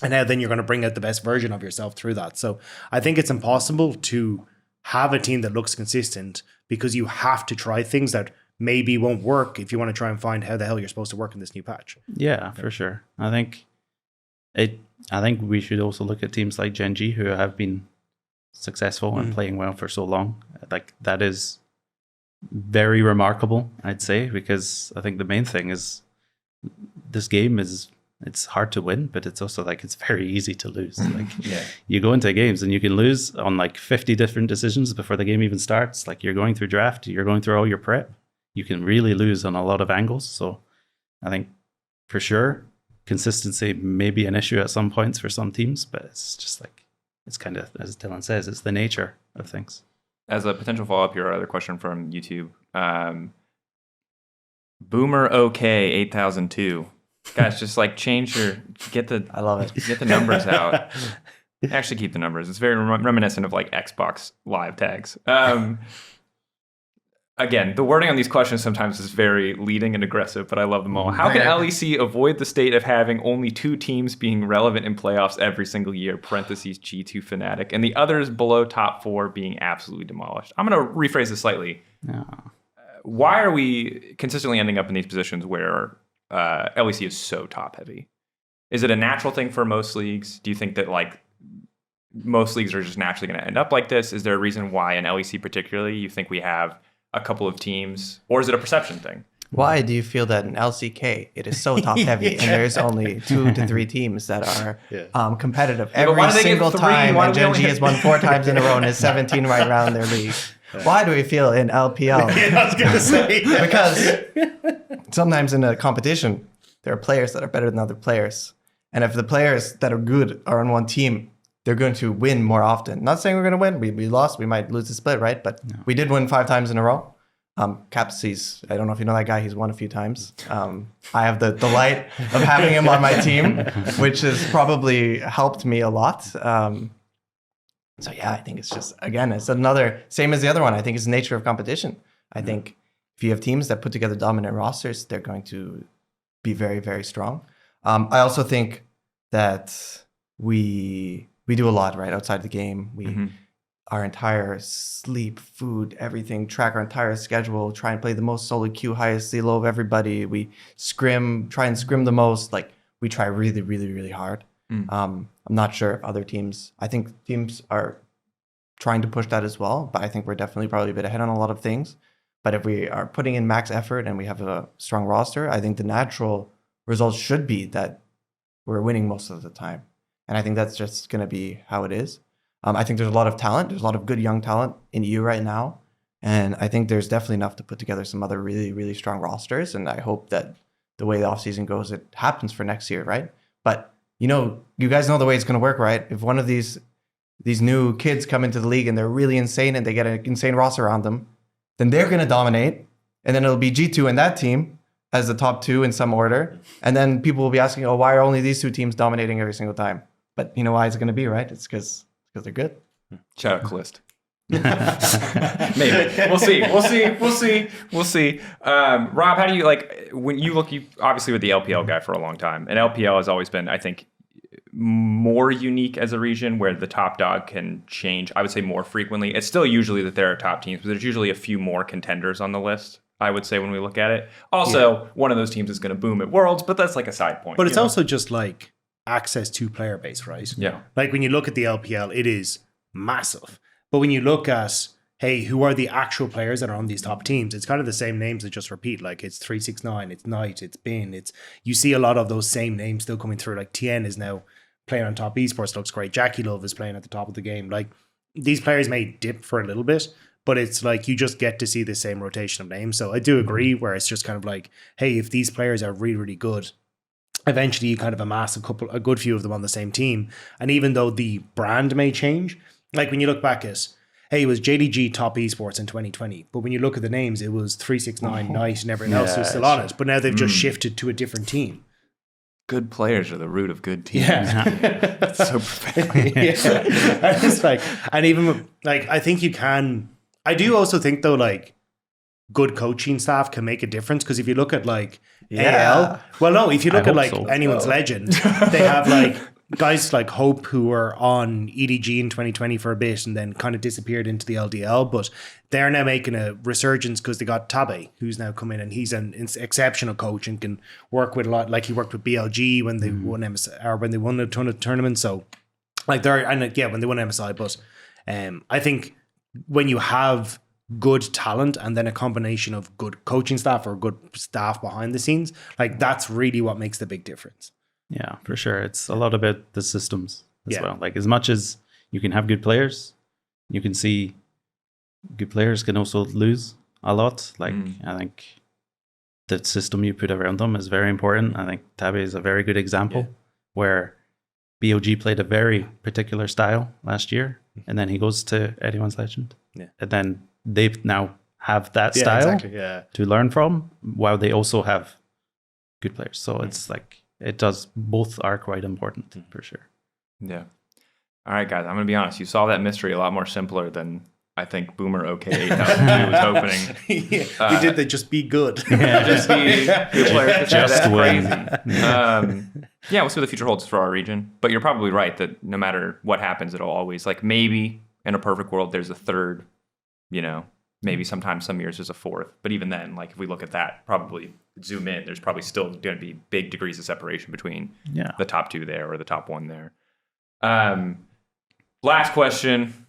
and how then you're going to bring out the best version of yourself through that. So I think it's impossible to have a team that looks consistent, because you have to try things that maybe won't work if you want to try and find how the hell you're supposed to work in this new patch. Yeah, for sure. I think we should also look at teams like Gen G, who have been successful and playing well for so long. Like, that is very remarkable, I'd say, because I think the main thing is this game is, it's hard to win, but it's also like, it's very easy to lose. Like, you go into games and you can lose on like 50 different decisions before the game even starts. Like, you're going through draft, you're going through all your prep. You can really lose on a lot of angles. So I think for sure, consistency may be an issue at some points for some teams, but it's just like, it's kind of, as Dylan says, it's the nature of things. As a potential follow-up here, another question from YouTube. Boomer OK 8002. Guys, just like I love it. Get the numbers out. Actually, keep the numbers. It's very reminiscent of like Xbox Live tags. Again, the wording on these questions sometimes is very leading and aggressive, but I love them all. How can LEC avoid the state of having only 2 teams being relevant in playoffs every single year, parentheses G2 Fnatic, and the others below top 4 being absolutely demolished? I'm going to rephrase this slightly. Why are we consistently ending up in these positions where LEC is so top heavy? Is it a natural thing for most leagues? Do you think that like most leagues are just naturally going to end up like this? Is there a reason why in LEC particularly you think we have a couple of teams, or is it a perception thing? Why do you feel that in LCK it is so top heavy and there's only 2 to 3 teams that are competitive every single time, and Gen G has won 4 times in a row and is 17 right around their league? Why do we feel in LPL? I was going to say. Because sometimes in a competition, there are players that are better than other players. And if the players that are good are on one team, they're going to win more often. Not saying we're going to win. We lost. We might lose the split, right? But we did win 5 times in a row. Capsies, I don't know if you know that guy. He's won a few times. I have the delight of having him on my team, which has probably helped me a lot. So yeah, I think it's just, again, it's another, same as the other one. I think it's the nature of competition. I think if you have teams that put together dominant rosters, they're going to be very, very strong. I also think that we do a lot, right, outside the game. We our entire sleep, food, everything, track our entire schedule, try and play the most solo queue, highest elo of everybody. We try and scrim the most. Like, we try really, really, really hard. I'm not sure if other teams, I think teams are trying to push that as well, but I think we're definitely probably a bit ahead on a lot of things. But if we are putting in max effort and we have a strong roster, I think the natural results should be that we're winning most of the time. And I think that's just going to be how it is. I think there's a lot of talent. There's a lot of good young talent in EU right now. And I think there's definitely enough to put together some other really, really strong rosters. And I hope that the way the offseason goes, it happens for next year, right? But, you guys know the way it's going to work, right? If one of these new kids come into the league and they're really insane and they get an insane roster around them, then they're going to dominate. And then it'll be G2 and that team as the top 2 in some order. And then people will be asking, why are only these 2 teams dominating every single time? But you know why it's going to be, right? It's because they're good. Shout out Calist. Maybe. We'll see. Rob, how do you, like, when you obviously were the LPL guy for a long time, and LPL has always been, I think, more unique as a region where the top dog can change, I would say, more frequently. It's still usually that there are top teams, but there's usually a few more contenders on the list, I would say, when we look at it. Also, one of those teams is going to boom at Worlds, but that's like a side point. But it's also just like access to player base, right? Yeah. Like, when you look at the LPL, it is massive. But when you look at, hey, who are the actual players that are on these top teams? It's kind of the same names that just repeat. Like, it's 369, it's Knight, it's Bin. You see a lot of those same names still coming through. Like, TN is now playing on top esports, looks great. Jackie Love is playing at the top of the game. Like, these players may dip for a little bit, but it's like you just get to see the same rotation of names. So I do agree where it's just kind of like, hey, if these players are really, really good, eventually you kind of amass a good few of them on the same team. And even though the brand may change, like when you look back at, hey, it was JDG top esports in 2020, but when you look at the names, it was 369, Knight, and everyone else who's still on it. But now they've just shifted to a different team. Good players are the root of good teams. Yeah. That's so profound. And it's like, and even like, I think you can, I do also think though, like, good coaching staff can make a difference, because if you look at like AL, well, no, if you look at like anyone's legend, they have like guys like Hope who were on EDG in 2020 for a bit and then kind of disappeared into the LDL, but they're now making a resurgence because they got Tabe, who's now come in, and he's an exceptional coach and can work with a lot. Like he worked with BLG when they won MSI, or when they won a ton of tournaments. So like they're, and yeah, when they won MSI, but I think when you have good talent and then a combination of good coaching staff or good staff behind the scenes, like that's really what makes the big difference. Yeah, for sure. It's a lot about the systems as well. Like as much as you can have good players, you can see good players can also lose a lot. Like I think the system you put around them is very important. I think Tabe is a very good example where BOG played a very particular style last year, and then he goes to Anyone's Legend. And then they now have that style to learn from, while they also have good players. So it's like, it does, both are quite important for sure. Yeah. All right, guys, I'm going to be honest. You solved that mystery a lot more simpler than I think Boomer OK8002 was hoping. We did the just be good. Just be good players. Just win. Yeah, we'll see what the future holds for our region. But you're probably right that no matter what happens, it'll always, like maybe in a perfect world, there's a third, you know, maybe sometimes some years there's a fourth. But even then, like if we look at that, probably zoom in, there's probably still going to be big degrees of separation between the top two there or the top one there. Last question,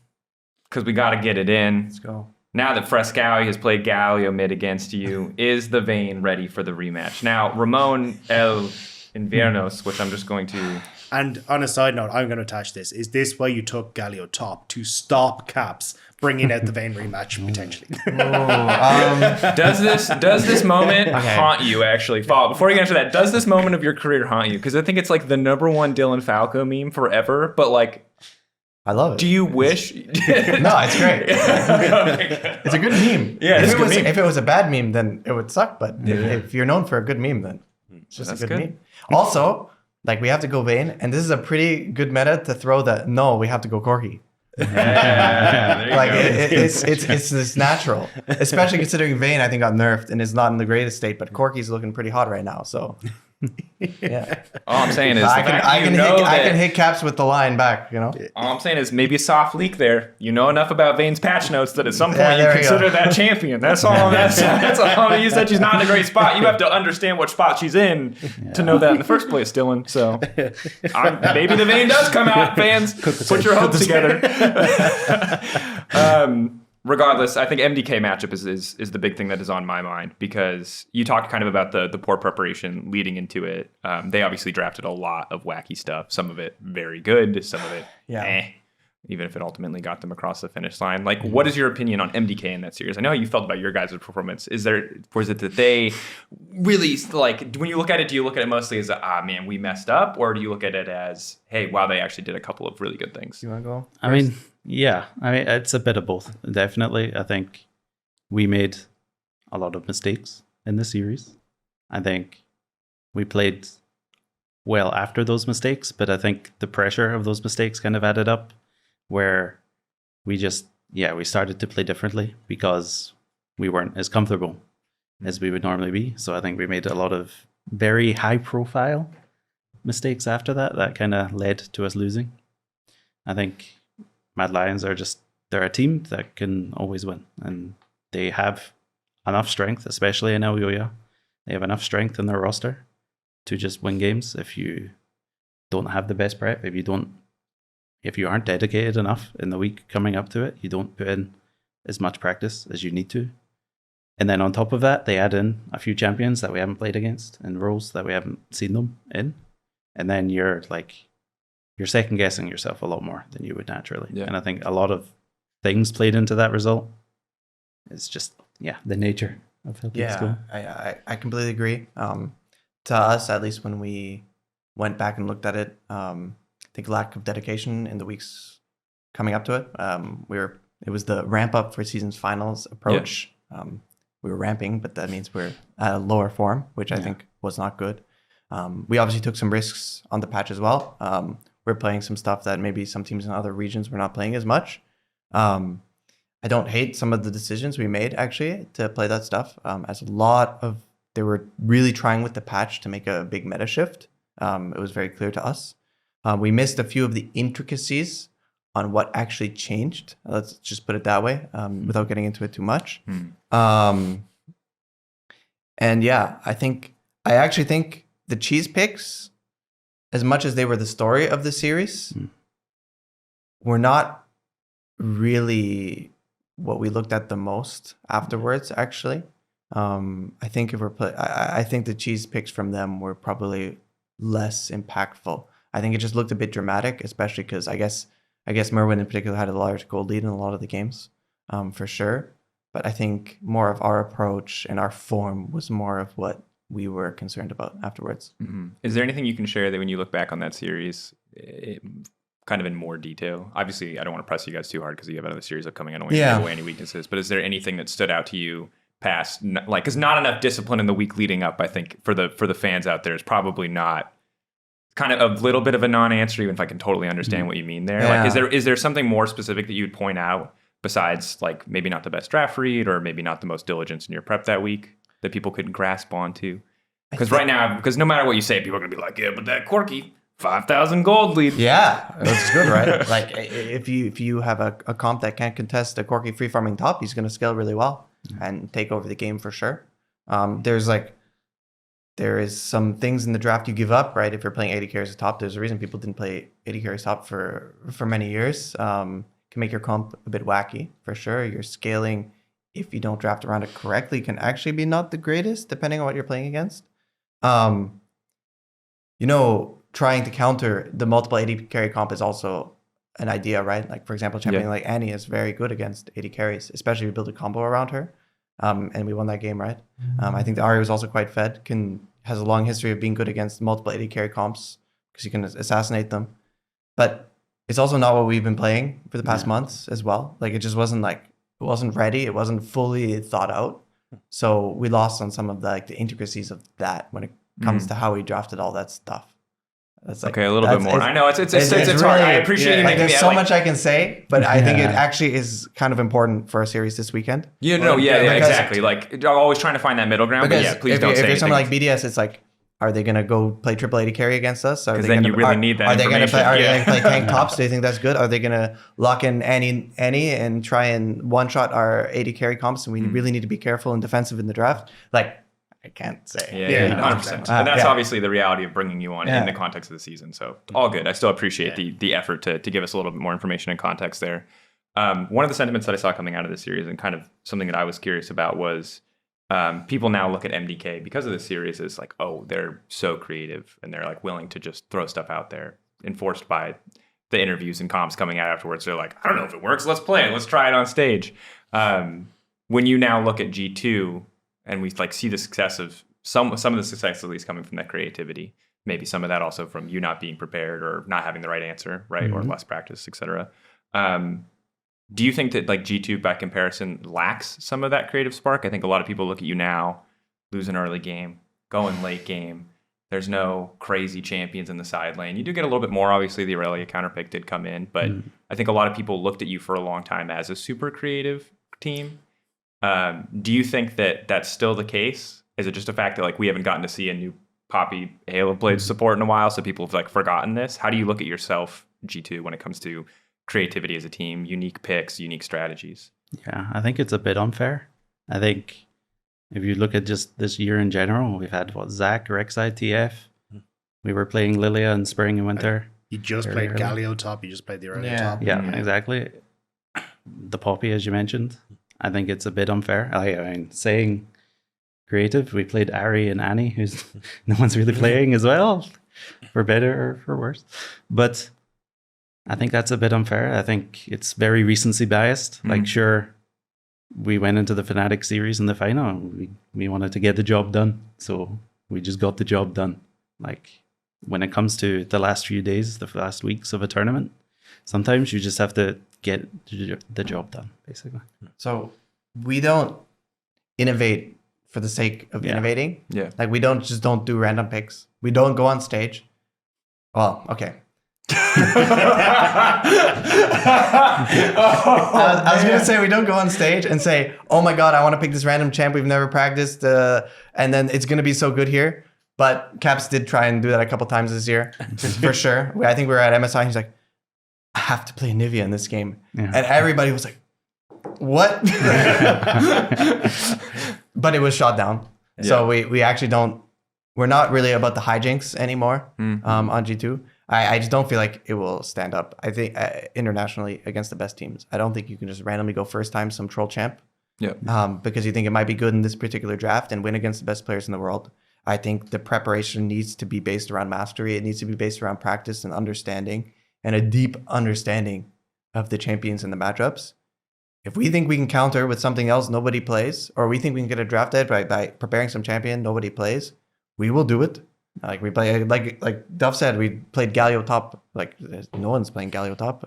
because we got to get it in. Let's go. Now that Frescowi has played Galio mid against you, is the Vayne ready for the rematch? Now, Ramon El Inviernos, which I'm just going to... And on a side note, I'm going to attach this. Is this why you took Galio top? To stop Caps bringing out the Vayne rematch potentially? Does this moment haunt you, actually? Before you answer that, does this moment of your career haunt you? Because I think it's like the #1 Dylan Falco meme forever, but like... I love it. Do you wish? No, it's great. It's a good meme. Yeah, if it was a bad meme, then it would suck. But if you're known for a good meme, then it's just a good meme. Also, like we have to go Vayne, and this is a pretty good meta to throw that. No, we have to go Corki. Like it's this natural, especially considering Vayne I think got nerfed and is not in the greatest state, but Corki's looking pretty hot right now. So. Yeah. All I'm saying is I can hit Caps with the line back, you know. All I'm saying is maybe a soft leak there. You know enough about Vayne's patch notes that at some point you consider that champion. That's all. That's all. You said she's not in a great spot. You have to understand what spot she's in to know that in the first place, Dylan. So maybe the Vayne does come out. Fans, put your hopes together. Regardless, I think MDK matchup is the big thing that is on my mind, because you talked kind of about the poor preparation leading into it. They obviously drafted a lot of wacky stuff, some of it very good, some of it even if it ultimately got them across the finish line. Like, what is your opinion on MDK in that series? I know how you felt about your guys' performance. Was it that they really, like, when you look at it, do you look at it mostly as, man, we messed up? Or do you look at it as, hey, wow, they actually did a couple of really good things? You want to go? I mean, it's a bit of both, definitely. I think we made a lot of mistakes in the series. I think we played well after those mistakes, but I think the pressure of those mistakes kind of added up, where we just, we started to play differently because we weren't as comfortable as we would normally be. So I think we made a lot of very high profile mistakes after that kind of led to us losing. I think Mad Lions they're a team that can always win, and they have enough strength, especially in EUphoria. They have enough strength in their roster to just win games. If you don't have the best prep, if you aren't dedicated enough in the week coming up to it, you don't put in as much practice as you need to. And then on top of that, they add in a few champions that we haven't played against and roles that we haven't seen them in. And then you're like, you're second guessing yourself a lot more than you would naturally. Yeah. And I think a lot of things played into that result. It's just, the nature of how things go. I completely agree. To us, at least when we went back and looked at it, I think lack of dedication in the weeks coming up to it. It was the ramp up for season's finals approach. We were ramping, but that means we're at a lower form, which I think was not good. We obviously took some risks on the patch as well. We're playing some stuff that maybe some teams in other regions were not playing as much. I don't hate some of the decisions we made actually to play that stuff. As they were really trying with the patch to make a big meta shift. It was very clear to us. We missed a few of the intricacies on what actually changed. Let's just put it that way, without getting into it too much. And yeah, I actually think the cheese picks, as much as they were the story of the series, were not really what we looked at the most afterwards, actually. I think I think the cheese picks from them were probably less impactful. I think it just looked a bit dramatic, especially because I guess Merwin in particular had a large gold lead in a lot of the games, for sure. But I think more of our approach and our form was more of what we were concerned about afterwards. Mm-hmm. Is there anything you can share that when you look back on that series, kind of in more detail? Obviously, I don't want to press you guys too hard because you have another series upcoming. I don't want to give away any weaknesses. But is there anything that stood out to you past, like, because not enough discipline in the week leading up, I think, for the fans out there is probably not. Kind of a little bit of a non-answer, even if I can totally understand what you mean there. Yeah. Like, is there something more specific that you'd point out besides, like, maybe not the best draft read or maybe not the most diligence in your prep that week that people could grasp onto? Because right now, no matter what you say, people are gonna be like, yeah, but that Corky 5,000 gold lead. Yeah, that's good, right? Like if you have a comp that can't contest a Corky free farming top, he's gonna scale really well and take over the game for sure. There is some things in the draft you give up, right? If you're playing 80 carries top, there's a reason people didn't play 80 carries top for many years. Can make your comp a bit wacky, for sure. Your scaling, if you don't draft around it correctly, can actually be not the greatest, depending on what you're playing against. Trying to counter the multiple 80 carry comp is also an idea, right? Like, for example, champion like Annie is very good against 80 carries, especially if you build a combo around her. And we won that game, right? I think the Ari was also quite fed, has a long history of being good against multiple 80 carry comps because you can assassinate them. But it's also not what we've been playing for the past months as well. Like, it just wasn't ready. It wasn't fully thought out. So we lost on some of the intricacies of that when it comes to how we drafted all that stuff. That's okay, a little bit more. I know it's hard. I appreciate you making there's so much I can say, but I think it actually is kind of important for a series this weekend. Exactly. Like, always trying to find that middle ground. But please don't say if you're anything. someone like BDS, it's like, are they going to go play triple 80 carry against us? Because then you really need that information. Are they going to play tank tops? Do you think that's good? Are they going to lock in Annie and try and one-shot our 80 carry comps? And we really need to be careful and defensive in the draft? Like, I can't say. 100%. And that's obviously the reality of bringing you on in the context of the season. So all good. I still appreciate the effort to give us a little bit more information and context there. One of the sentiments that I saw coming out of this series and kind of something that I was curious about was people now look at MDK because of this series as like, oh, they're so creative and they're like willing to just throw stuff out there, enforced by the interviews and comps coming out afterwards. They're like, I don't know if it works. Let's play it. Let's try it on stage. When you now look at G2 and we see the success of some of the success at least coming from that creativity, maybe some of that also from you not being prepared or not having the right answer, right, or less practice, etc. Do you think that G2 by comparison lacks some of that creative spark? I think a lot of people look at you now, lose an early game, go in late game. There's no crazy champions in the side lane. You do get a little bit more. Obviously, the Aurelia counter pick did come in, but I think a lot of people looked at you for a long time as a super creative team. Do you think that that's still the case? Is it just a fact that we haven't gotten to see a new Poppy Halo Blade support in a while, so people have forgotten this? How do you look at yourself, G2, when it comes to creativity as a team, unique picks, unique strategies? Yeah, I think it's a bit unfair. I think if you look at just this year in general, we've had Zach, Rek'Sai, TF. We were playing Lilia in spring and winter. You just played Galio top. You just played the Aurelia top. Yeah, exactly. The Poppy, as you mentioned. I think it's a bit unfair. I mean, saying creative, we played Ari and Annie, who's no one's really playing as well, for better or for worse. But I think that's a bit unfair. I think it's very recency biased. Mm-hmm. Like, sure, we went into the Fnatic series in the final and we wanted to get the job done. So we just got the job done. Like, when it comes to the last few days, the last weeks of a tournament, sometimes you just have to get the job done, basically. So we don't innovate for the sake of innovating. Yeah. Like we don't do random picks. We don't go on stage. Well, okay. I was going to say we don't go on stage and say, oh my God, I want to pick this random champ we've never practiced. And then it's going to be so good here. But Caps did try and do that a couple times this year, for sure. I think we were at MSI and he's like, I have to play Nivea in this game. Yeah. And everybody was like, what? But it was shot down. Yeah. So we actually we're not really about the hijinks anymore on G2. I just don't feel like it will stand up. I think internationally against the best teams. I don't think you can just randomly go first time some troll champ. Yeah. Because you think it might be good in this particular draft and win against the best players in the world. I think the preparation needs to be based around mastery. It needs to be based around practice and understanding and a deep understanding of the champions and the matchups. If we think we can counter with something else nobody plays, or we think we can get a draft edge by preparing some champion nobody plays, we will do it. Like we play, like Duff said, we played Galio top. Like no one's playing Galio top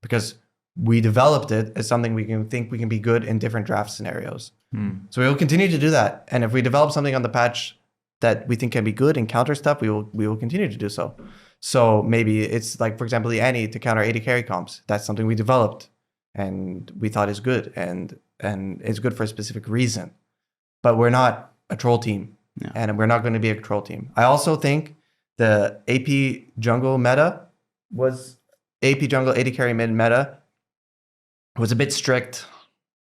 because we developed it as something we can be good in different draft scenarios. So we will continue to do that. And if we develop something on the patch that we think can be good and counter stuff, we will continue to do so. So maybe it's like, for example, the Annie to counter 80 carry comps. That's something we developed and we thought is good and it's good for a specific reason. But we're not a troll team. Yeah. And we're not going to be a troll team. I also think the AP jungle meta was AP jungle 80 carry mid meta was a bit strict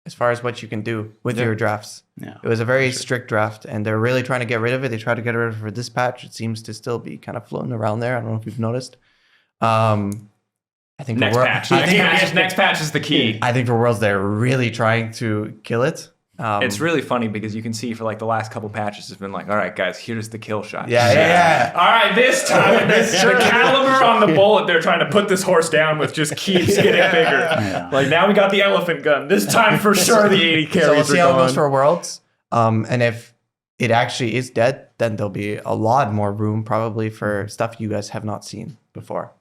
as far as what you can do with your drafts. Yeah, it was a very strict draft and they're really trying to get rid of it. They tried to get rid of it for this patch. It seems to still be kind of floating around there. I don't know if you've noticed. I think next patch is the key. I think for Worlds they're really trying to kill it. It's really funny because you can see for like the last couple patches it's been like, all right, guys, here's the kill shot. Yeah. All right, this time the caliber on the bullet they're trying to put this horse down with just keeps getting bigger. Yeah. Like now we got the elephant gun. This time for sure the 80 carries. So we'll see how it goes for Worlds. And if it actually is dead, then there'll be a lot more room probably for stuff you guys have not seen before.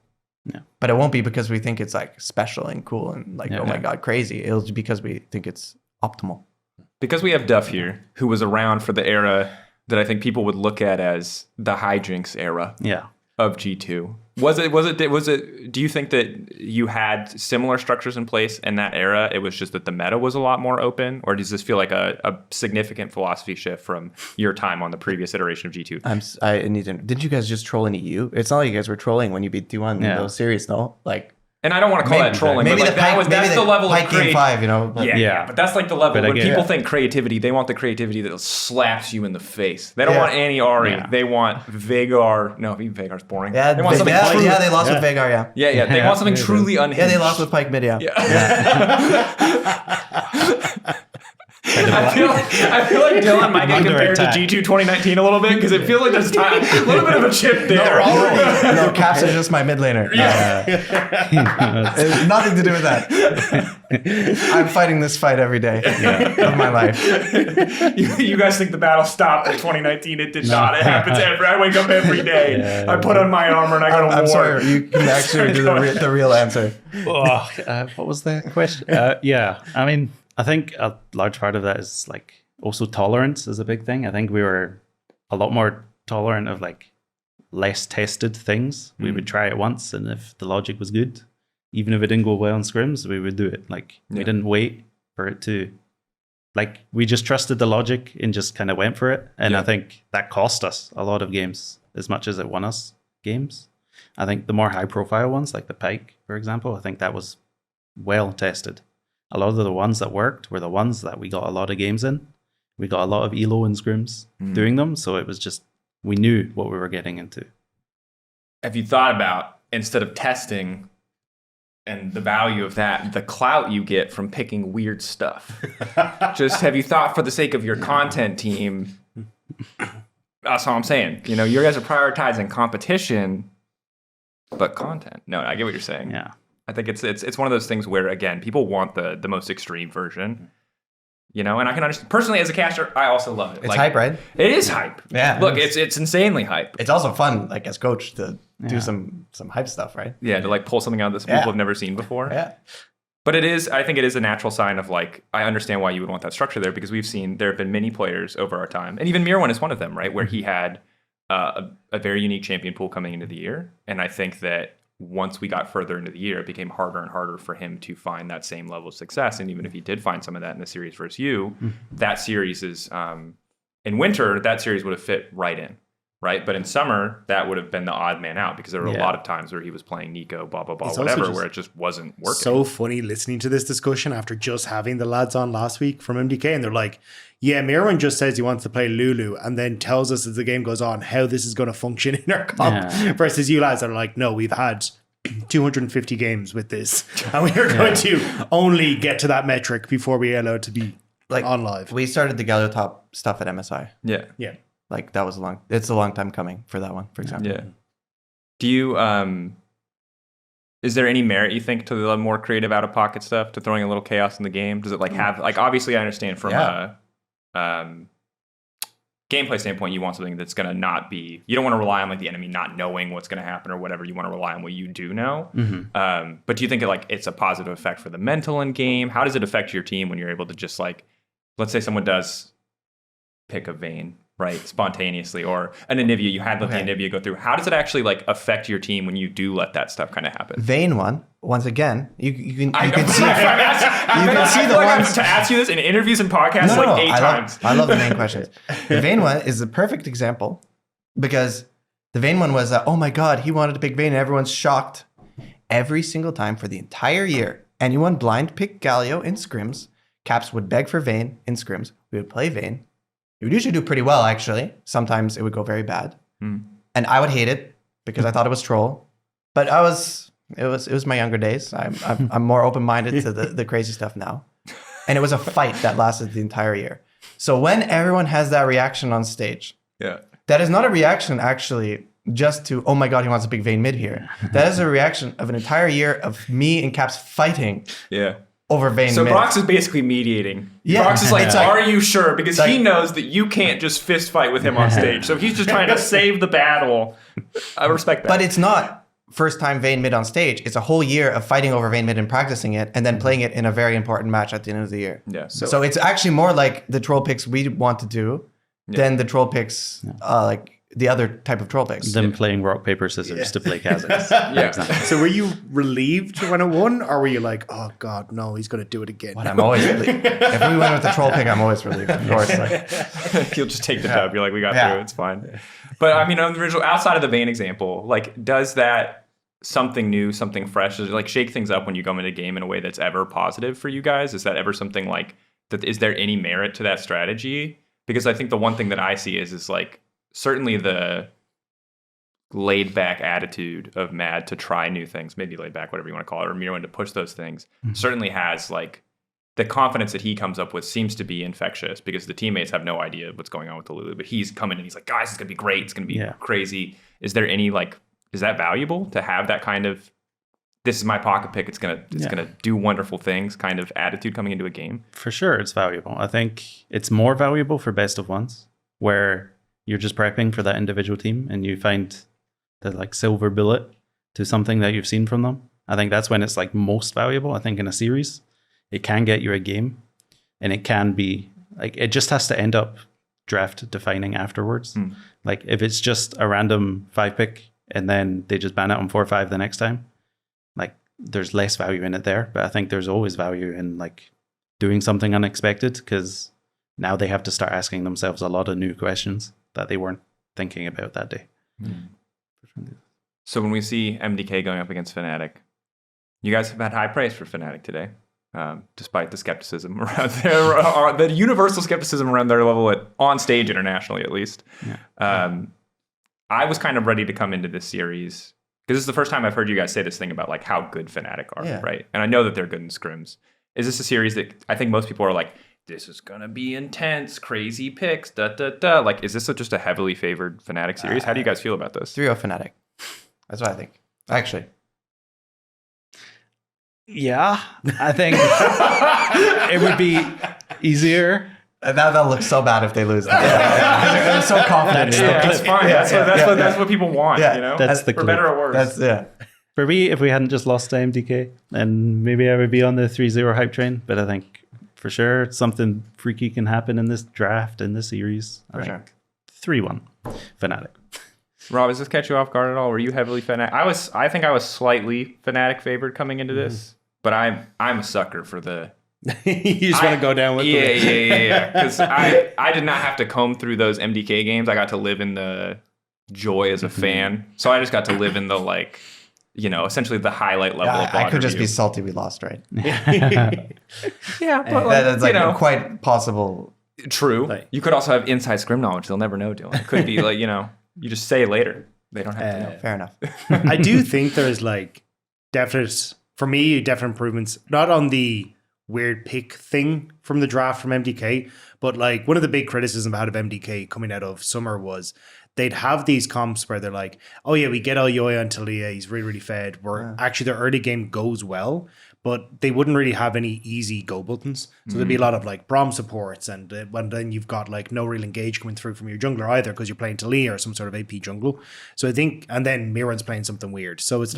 Yeah. But it won't be because we think it's like special and cool and like, oh my God, crazy. It'll be because we think it's optimal. Because we have Duff here, who was around for the era that I think people would look at as the hijinks era of G2. Was it? Do you think that you had similar structures in place in that era? It was just that the meta was a lot more open, or does this feel like a significant philosophy shift from your time on the previous iteration of G2? Did you guys just troll in EU? It's not like you guys were trolling when you beat T1 in those series, no? Like. And I don't want to call that trolling, maybe but like that's the level of game 5, you know. But but that's like the level when people think creativity, they want the creativity that slaps you in the face. They don't want Annie Ari. Yeah. They want Veigar. No, even Veigar's boring. Yeah, they want something. They lost with Veigar. Yeah. They want something truly unhinged. Yeah, they lost with Pyke mid. I feel like Dylan might get compared to G2 2019 a little bit because it feels like there's a little bit of a chip there. No, Caps is just my mid laner. It's nothing to do with that. I'm fighting this fight every day of my life. You guys think the battle stopped in 2019? It did not. It happens I wake up every day. I put on my armor and I go to war. I'm sorry. You can actually do the real answer. What was the question? I mean, I think a large part of that is like also tolerance is a big thing. I think we were a lot more tolerant of like less tested things. We would try it once, and if the logic was good, even if it didn't go well in scrims, we would do it. Like we didn't wait for it to, like we just trusted the logic and just kind of went for it. And I think that cost us a lot of games as much as it won us games. I think the more high profile ones, like the Pyke, for example, I think that was well tested. A lot of the ones that worked were the ones that we got a lot of games in. We got a lot of elo and scrims doing them. So it was just, we knew what we were getting into. Have you thought about, instead of testing and the value of that, the clout you get from picking weird stuff? Just have you thought for the sake of your content team? That's all I'm saying. You know, you guys are prioritizing competition But content. No, I get what you're saying. Yeah. I think it's one of those things where, again, people want the most extreme version. You know, and I can understand. Personally, as a caster, I also love it. It's hype, right? It is hype. Yeah. Look, it's insanely hype. It's also fun, like as coach, to do some hype stuff, right? Yeah, to like pull something out that people have never seen before. Yeah. But I think it is a natural sign of like, I understand why you would want that structure there, because there have been many players over our time, and even Mirwan is one of them, right? Where he had a very unique champion pool coming into the year. And I think that once we got further into the year, it became harder and harder for him to find that same level of success. And even if he did find some of that in the series versus you, that series is, in winter, that series would have fit right in, right? But in summer, that would have been the odd man out, because there were a lot of times where he was playing Nico, blah, blah, blah, whatever, where it just wasn't working. So funny listening to this discussion after just having the lads on last week from MDK, and they're like, yeah, Mirwan just says he wants to play Lulu and then tells us as the game goes on how this is going to function in our comp, versus you lads that are like, no, we've had 250 games with this and we are going to only get to that metric before we are allowed to be like on live. We started the Galio top stuff at MSI. Yeah. Like that was it's a long time coming for that one, for example. Yeah. Do you, is there any merit, you think, to the more creative out-of-pocket stuff, to throwing a little chaos in the game? Does it like have, like, obviously I understand from a gameplay standpoint, you want something that's going to not be, you don't want to rely on like the enemy not knowing what's going to happen or whatever. You want to rely on what you do know. But do you think it's a positive effect for the mental in game? How does it affect your team when you're able to just like, let's say someone does pick a Vayne, right, spontaneously, or an Anivia, you had let the Anivia go through. How does it actually like affect your team when you do let that stuff kind of happen? Vayne one, once again, you can see the ones to ask you this in interviews and podcasts eight times. I love the Vayne questions. The Vayne one is the perfect example, because the Vayne one was oh my god, he wanted to pick Vayne and everyone's shocked. Every single time for the entire year, anyone blind picked Galio in scrims, Caps would beg for Vayne in scrims. We would play Vayne. It would usually do pretty well, actually. Sometimes it would go very bad. And I would hate it because I thought it was troll. But it was my younger days. I'm more open-minded to the crazy stuff now. And it was a fight that lasted the entire year. So when everyone has that reaction on stage, that is not a reaction actually just to, oh my god, he wants a big Vayne mid here. That is a reaction of an entire year of me and Caps fighting. Over Vayne So mid. Brox is basically mediating. Yeah. Brox is like, are you sure? Because he knows that you can't just fist fight with him on stage. So he's just trying to save the battle. I respect that. But it's not first time Vayne mid on stage. It's a whole year of fighting over Vayne mid and practicing it, and then playing it in a very important match at the end of the year. So it's actually more like the troll picks we want to do than the troll picks like the other type of troll picks. Them playing rock, paper, scissors to play Kazakhs. So were you relieved when it won, or were you like, oh god, no, he's going to do it again? But I'm always relieved. If we went with the troll pick, I'm always relieved. Of course. You'll just take the dub. You're like, we got through. It's fine. But I mean, on the original, outside of the Vayne example, like, does that something new, something fresh, does it like shake things up when you come into a game in a way that's ever positive for you guys? Is that ever something like that? Is there any merit to that strategy? Because I think the one thing that I see is like, certainly the laid back attitude of Mad to try new things, maybe laid back, whatever you want to call it, or Mirwan to push those things, certainly has like the confidence that he comes up with seems to be infectious, because the teammates have no idea what's going on with the Lulu, but he's coming and he's like, guys, it's going to be great. It's going to be crazy. Is there any like, is that valuable to have that kind of, this is my pocket pick, it's going to do wonderful things kind of attitude coming into a game? For sure, it's valuable. I think it's more valuable for best of ones, where you're just prepping for that individual team and you find the like silver bullet to something that you've seen from them. I think that's when it's like most valuable. I think in a series, it can get you a game, and it can be like, it just has to end up draft defining afterwards. Like if it's just a random 5-pick and then they just ban it on 4-5 the next time, like there's less value in it there. But I think there's always value in like doing something unexpected, because now they have to start asking themselves a lot of new questions that they weren't thinking about that day. So when we see MDK going up against Fnatic, you guys have had high praise for Fnatic today, despite the skepticism around the universal skepticism around their level on stage internationally, at least. I was kind of ready to come into this series because this is the first time I've heard you guys say this thing about like how good Fnatic are, right? And I know that they're good in scrims. Is this a series that I think most people are like, this is going to be intense, crazy picks, da. Like, is this just a heavily favored Fnatic series? How do you guys feel about this? 3-0 Fnatic. That's what I think. Actually. Yeah, I think it would be easier. That'll look so bad if they lose. They're so confident. That's fine. That's what people want. Yeah. You know, That's the for clip. better or worse. For me, if we hadn't just lost to MDK, then maybe I would be on the 3-0 hype train. But I think for sure something freaky can happen in this draft, in this series. I think 3-1 Fnatic. Rob, does this catch you off guard at all? Were you heavily Fnatic? I think I was slightly Fnatic favored coming into this, but I'm a sucker for the. You just want to go down with them. Yeah. Because I did not have to comb through those MDK games. I got to live in the joy as a fan. So I just got to live in the essentially the highlight level of I could just review. be salty we lost, right? Yeah, but That's quite possible. True. You could also have inside scrim knowledge. They'll never know, Dylan. It could be you just say later. They don't have to know. Fair enough. I do think there's definite improvements, not on the weird pick thing from the draft from MDK, but one of the big criticisms out of MDK coming out of summer was they'd have these comps where they're like, oh yeah, we get Oyoya and Talia, he's really, really fed, where actually their early game goes well, but they wouldn't really have any easy go buttons. So there'd be a lot of Braum supports, and then you've got no real engage coming through from your jungler either because you're playing Talia or some sort of AP jungle. So I think, and then Miran's playing something weird. So it's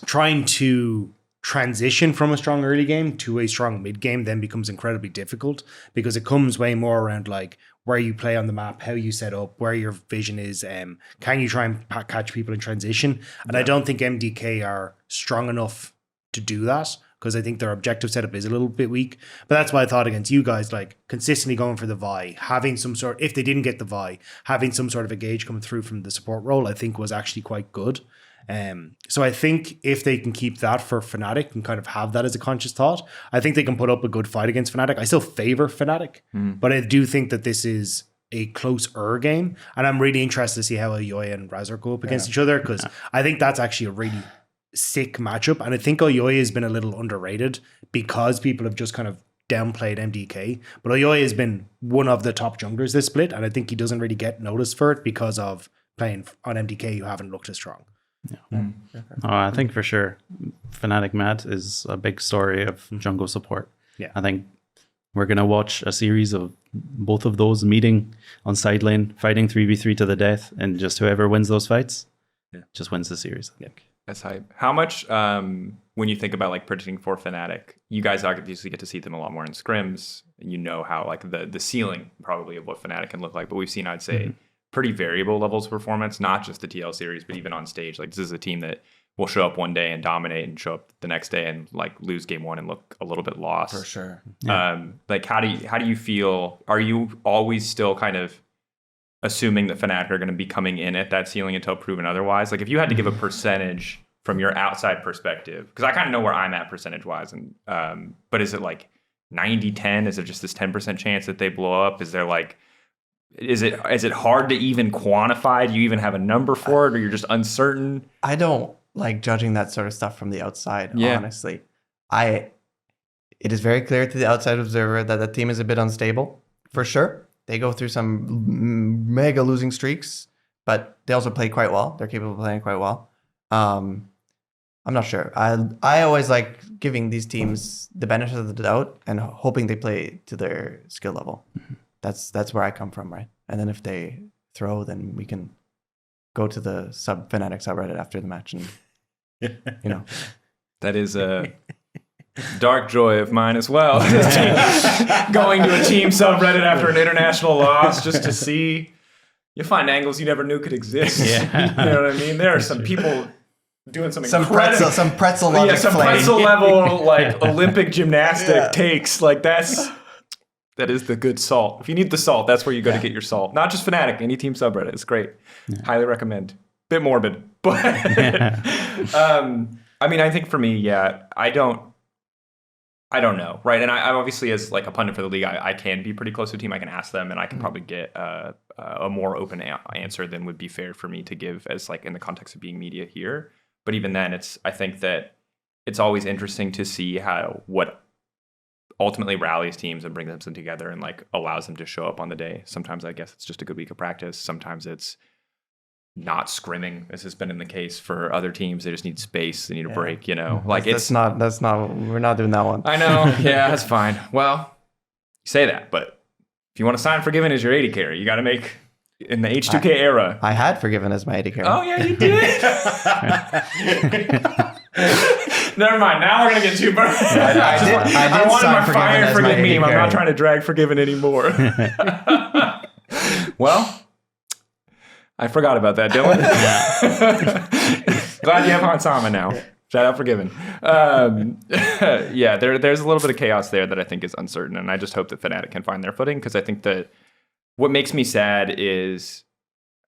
trying to transition from a strong early game to a strong mid game then becomes incredibly difficult because it comes way more around where you play on the map, how you set up, where your vision is, can you try and catch people in transition? And I don't think MDK are strong enough to do that because I think their objective setup is a little bit weak. But that's why I thought against you guys, consistently going for the Vi, having some sort, if they didn't get the Vi, having some sort of engage coming through from the support role, I think was actually quite good. So I think if they can keep that for Fnatic and kind of have that as a conscious thought, I think they can put up a good fight against Fnatic. I still favor Fnatic, but I do think that this is a closer game, and I'm really interested to see how Oyoya and Razor go up against each other because I think that's actually a really sick matchup, and I think Oyoya has been a little underrated because people have just kind of downplayed MDK, but Oyoya has been one of the top junglers this split, and I think he doesn't really get noticed for it because of playing on MDK who haven't looked as strong. I think for sure Fnatic Mad is a big story of jungle support. I think we're going to watch a series of both of those meeting on side lane, fighting 3v3 to the death, and just whoever wins those fights just wins the series, I think. That's hype. How much, when you think about predicting for Fnatic, you guys obviously get to see them a lot more in scrims, and you know how the ceiling probably of what Fnatic can look like, but we've seen, I'd say, pretty variable levels of performance, not just the TL series, but even on stage. This is a team that will show up one day and dominate and show up the next day and lose game one and look a little bit lost. For sure. How do you feel? Are you always still kind of assuming that Fnatic are going to be coming in at that ceiling until proven otherwise? If you had to give a percentage from your outside perspective, because I kind of know where I'm at percentage wise, and but is it 90-10? Is it just this 10% chance that they blow up? Is there Is it hard to even quantify? Do you even have a number for it, or you're just uncertain? I don't like judging that sort of stuff from the outside, honestly. It is very clear to the outside observer that the team is a bit unstable, for sure. They go through some mega losing streaks, but they also play quite well. They're capable of playing quite well. I'm not sure. I always like giving these teams the benefit of the doubt and hoping they play to their skill level. That's where I come from, right? And then if they throw, then we can go to the Fnatic subreddit after the match, and that is a dark joy of mine as well. Going to a team subreddit after an international loss just to see, you find angles you never knew could exist. You know what I mean? There are some people doing some incredible, some pretzel logic, some pretzel level Olympic gymnastic takes. That is the good salt. If you need the salt, that's where you go to get your salt. Not just Fnatic, any team subreddit. It's great. Highly recommend. Bit morbid, but I think for me, I don't know, right? And I obviously, as a pundit for the league, I can be pretty close to a team. I can ask them, and I can probably get a more open answer than would be fair for me to give as in the context of being media here. But even then, I think that it's always interesting to see what ultimately rallies teams and brings them together and allows them to show up on the day. Sometimes I guess it's just a good week of practice. Sometimes it's not scrimming, as has been in the case for other teams. They just need space. They need a break, you know. Like that's not. We're not doing that one. I know. Yeah, that's fine. Well, you say that, but if you want to sign Forgiven as your AD carry, you got to make in the H2K era. I had Forgiven as my AD carry. Oh yeah, you did. Never mind. Now we're gonna get too burned. I wanted my fire and forgive meme. I'm not trying to drag Forgiven anymore. Well, I forgot about that, Dylan. Glad you have Hansama now. Shout out Forgiven. Yeah, there's a little bit of chaos there that I think is uncertain, and I just hope that Fnatic can find their footing, because I think that what makes me sad is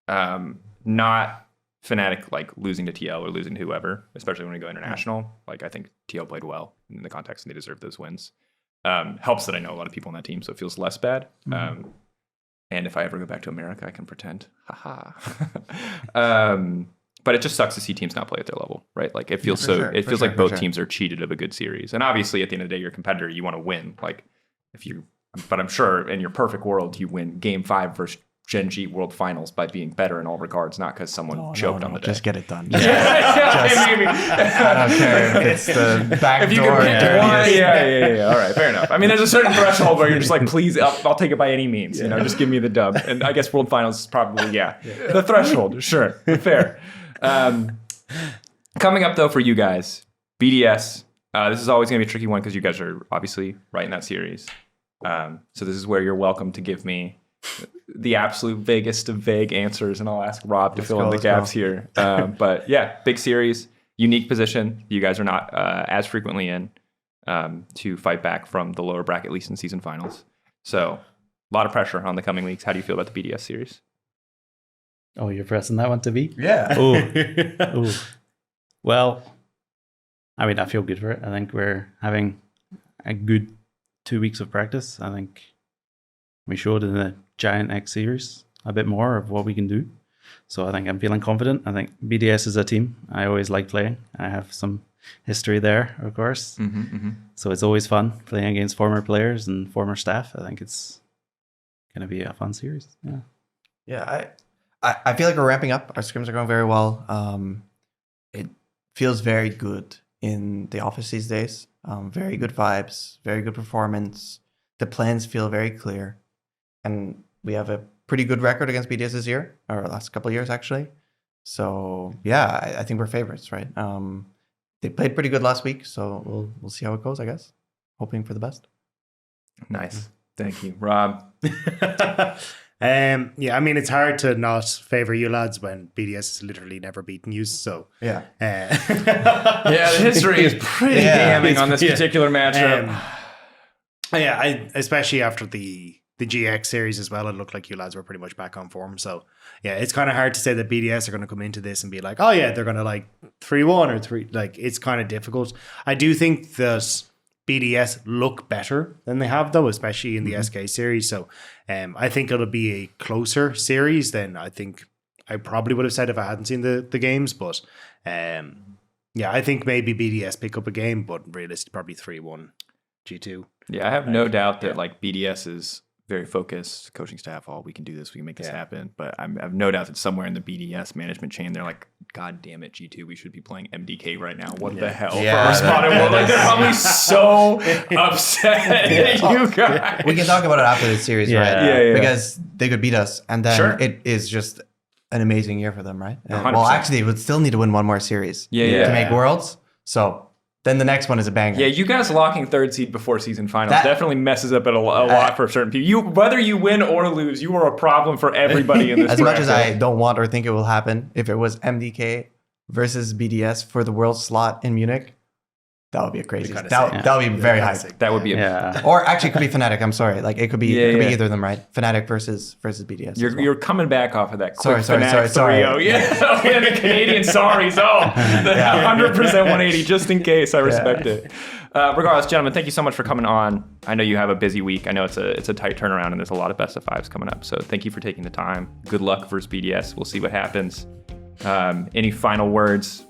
not Fnatic like losing to TL or losing to whoever, especially when we go international. Like, I think TL played well in the context, and they deserve those wins. Helps that I know a lot of people on that team, so it feels less bad. And if I ever go back to America, I can pretend. Haha. But it just sucks to see teams not play at their level, right? Like, it feels like both teams are cheated of a good series. And obviously, at the end of the day, you're a competitor. You want to win. Like, but I'm sure in your perfect world, you win Game 5 versus Gen G World Finals by being better in all regards, not because someone choked on the day. Just get it done. Maybe. I don't care if it's the back If you door. can pick one, yeah. All right, fair enough. I mean, there's a certain threshold where you're just like, please, I'll take it by any means. You know, just give me the dub. And I guess World Finals is probably, the threshold. Sure, fair. Coming up, though, for you guys, BDS. This is always going to be a tricky one because you guys are obviously right in that series. So this is where you're welcome to give me the absolute vaguest of vague answers, and I'll ask Rob to fill in the gaps here. But yeah, big series, unique position. You guys are not as frequently in to fight back from the lower bracket, at least in season finals. So a lot of pressure on the coming weeks. How do you feel about the BDS series? Oh, you're pressing that one to be? Yeah. Oh. Well, I mean, I feel good for it. I think we're having a good 2 weeks of practice. I think we showed in the Giant X series a bit more of what we can do. So I think I'm feeling confident. I think BDS is a team I always like playing. I have some history there, of course. So it's always fun playing against former players and former staff. I think it's going to be a fun series. Yeah, I feel like we're ramping up. Our scrims are going very well. It feels very good in the office these days. Very good vibes, very good performance. The plans feel very clear. And we have a pretty good record against BDS this year, or last couple of years, actually. So, yeah, I think we're favorites, right? They played pretty good last week, so we'll see how it goes, I guess. Hoping for the best. Nice. Thank you. Rob? Yeah, I mean, it's hard to not favor you lads when BDS has literally never beaten you. So yeah, the history is pretty damning on this particular matchup. Especially after the GX series as well, it looked like you lads were pretty much back on form. So yeah, it's kind of hard to say that BDS are going to come into this and be like, oh yeah, they're going to like 3-1 or 3. Like, it's kind of difficult. I do think that BDS look better than they have, though, especially in the SK series. So I think it'll be a closer series than I think I probably would have said if I hadn't seen the games. But I think maybe BDS pick up a game, but realistically probably 3-1 G2. Yeah, I have no doubt that like BDS is very focused, coaching staff, we can do this, we can make this happen. But I have no doubt that somewhere in the BDS management chain, they're like, God damn it, G2, we should be playing MDK right now. What the hell? For our spot in world? Like, they're probably so upset at you guys. We can talk about it after this series, right? Yeah. Because they could beat us, and then it is just an amazing year for them, right? Well, actually, they would still need to win one more series to make Worlds. So then the next one is a banger. Yeah, you guys locking 3rd seed before season finals definitely messes up a lot for certain people. Whether you win or lose, you are a problem for everybody in this As much as I don't want or think it will happen, if it was MDK versus BDS for the world slot in Munich, that would be a crazy. That would be very hype. That would be or actually, it could be Fnatic. I'm sorry. Like, it could be either of them, right? Fnatic versus BDS. You're coming back off of that. Sorry. Yeah, and the Canadian sorries. 100% 180 just in case. I respect it. Regardless, gentlemen, thank you so much for coming on. I know you have a busy week. I know it's a tight turnaround, and there's a lot of best of 5s coming up. So thank you for taking the time. Good luck versus BDS. We'll see what happens. Any final words,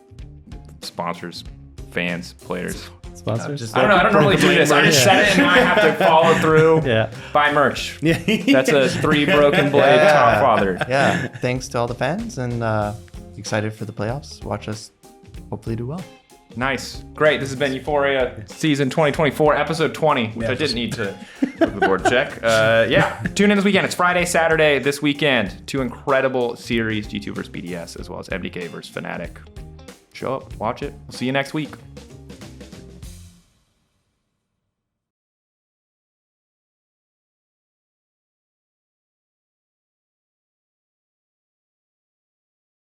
sponsors, fans, players? Sponsors. I don't know. I don't normally do this. I just said it and now I have to follow through. Yeah. Buy merch. Yeah. That's a 3 broken blade top father. Yeah. Thanks to all the fans and excited for the playoffs. Watch us hopefully do well. Nice. Great. This has been Euphoria Season 2024, Episode 20, which I didn't need to look at the board check. Yeah. Tune in this weekend. It's Friday, Saturday, this weekend. 2 incredible series, G2 versus BDS, as well as MDK versus Fnatic. Show up. Watch it. We'll see you next week.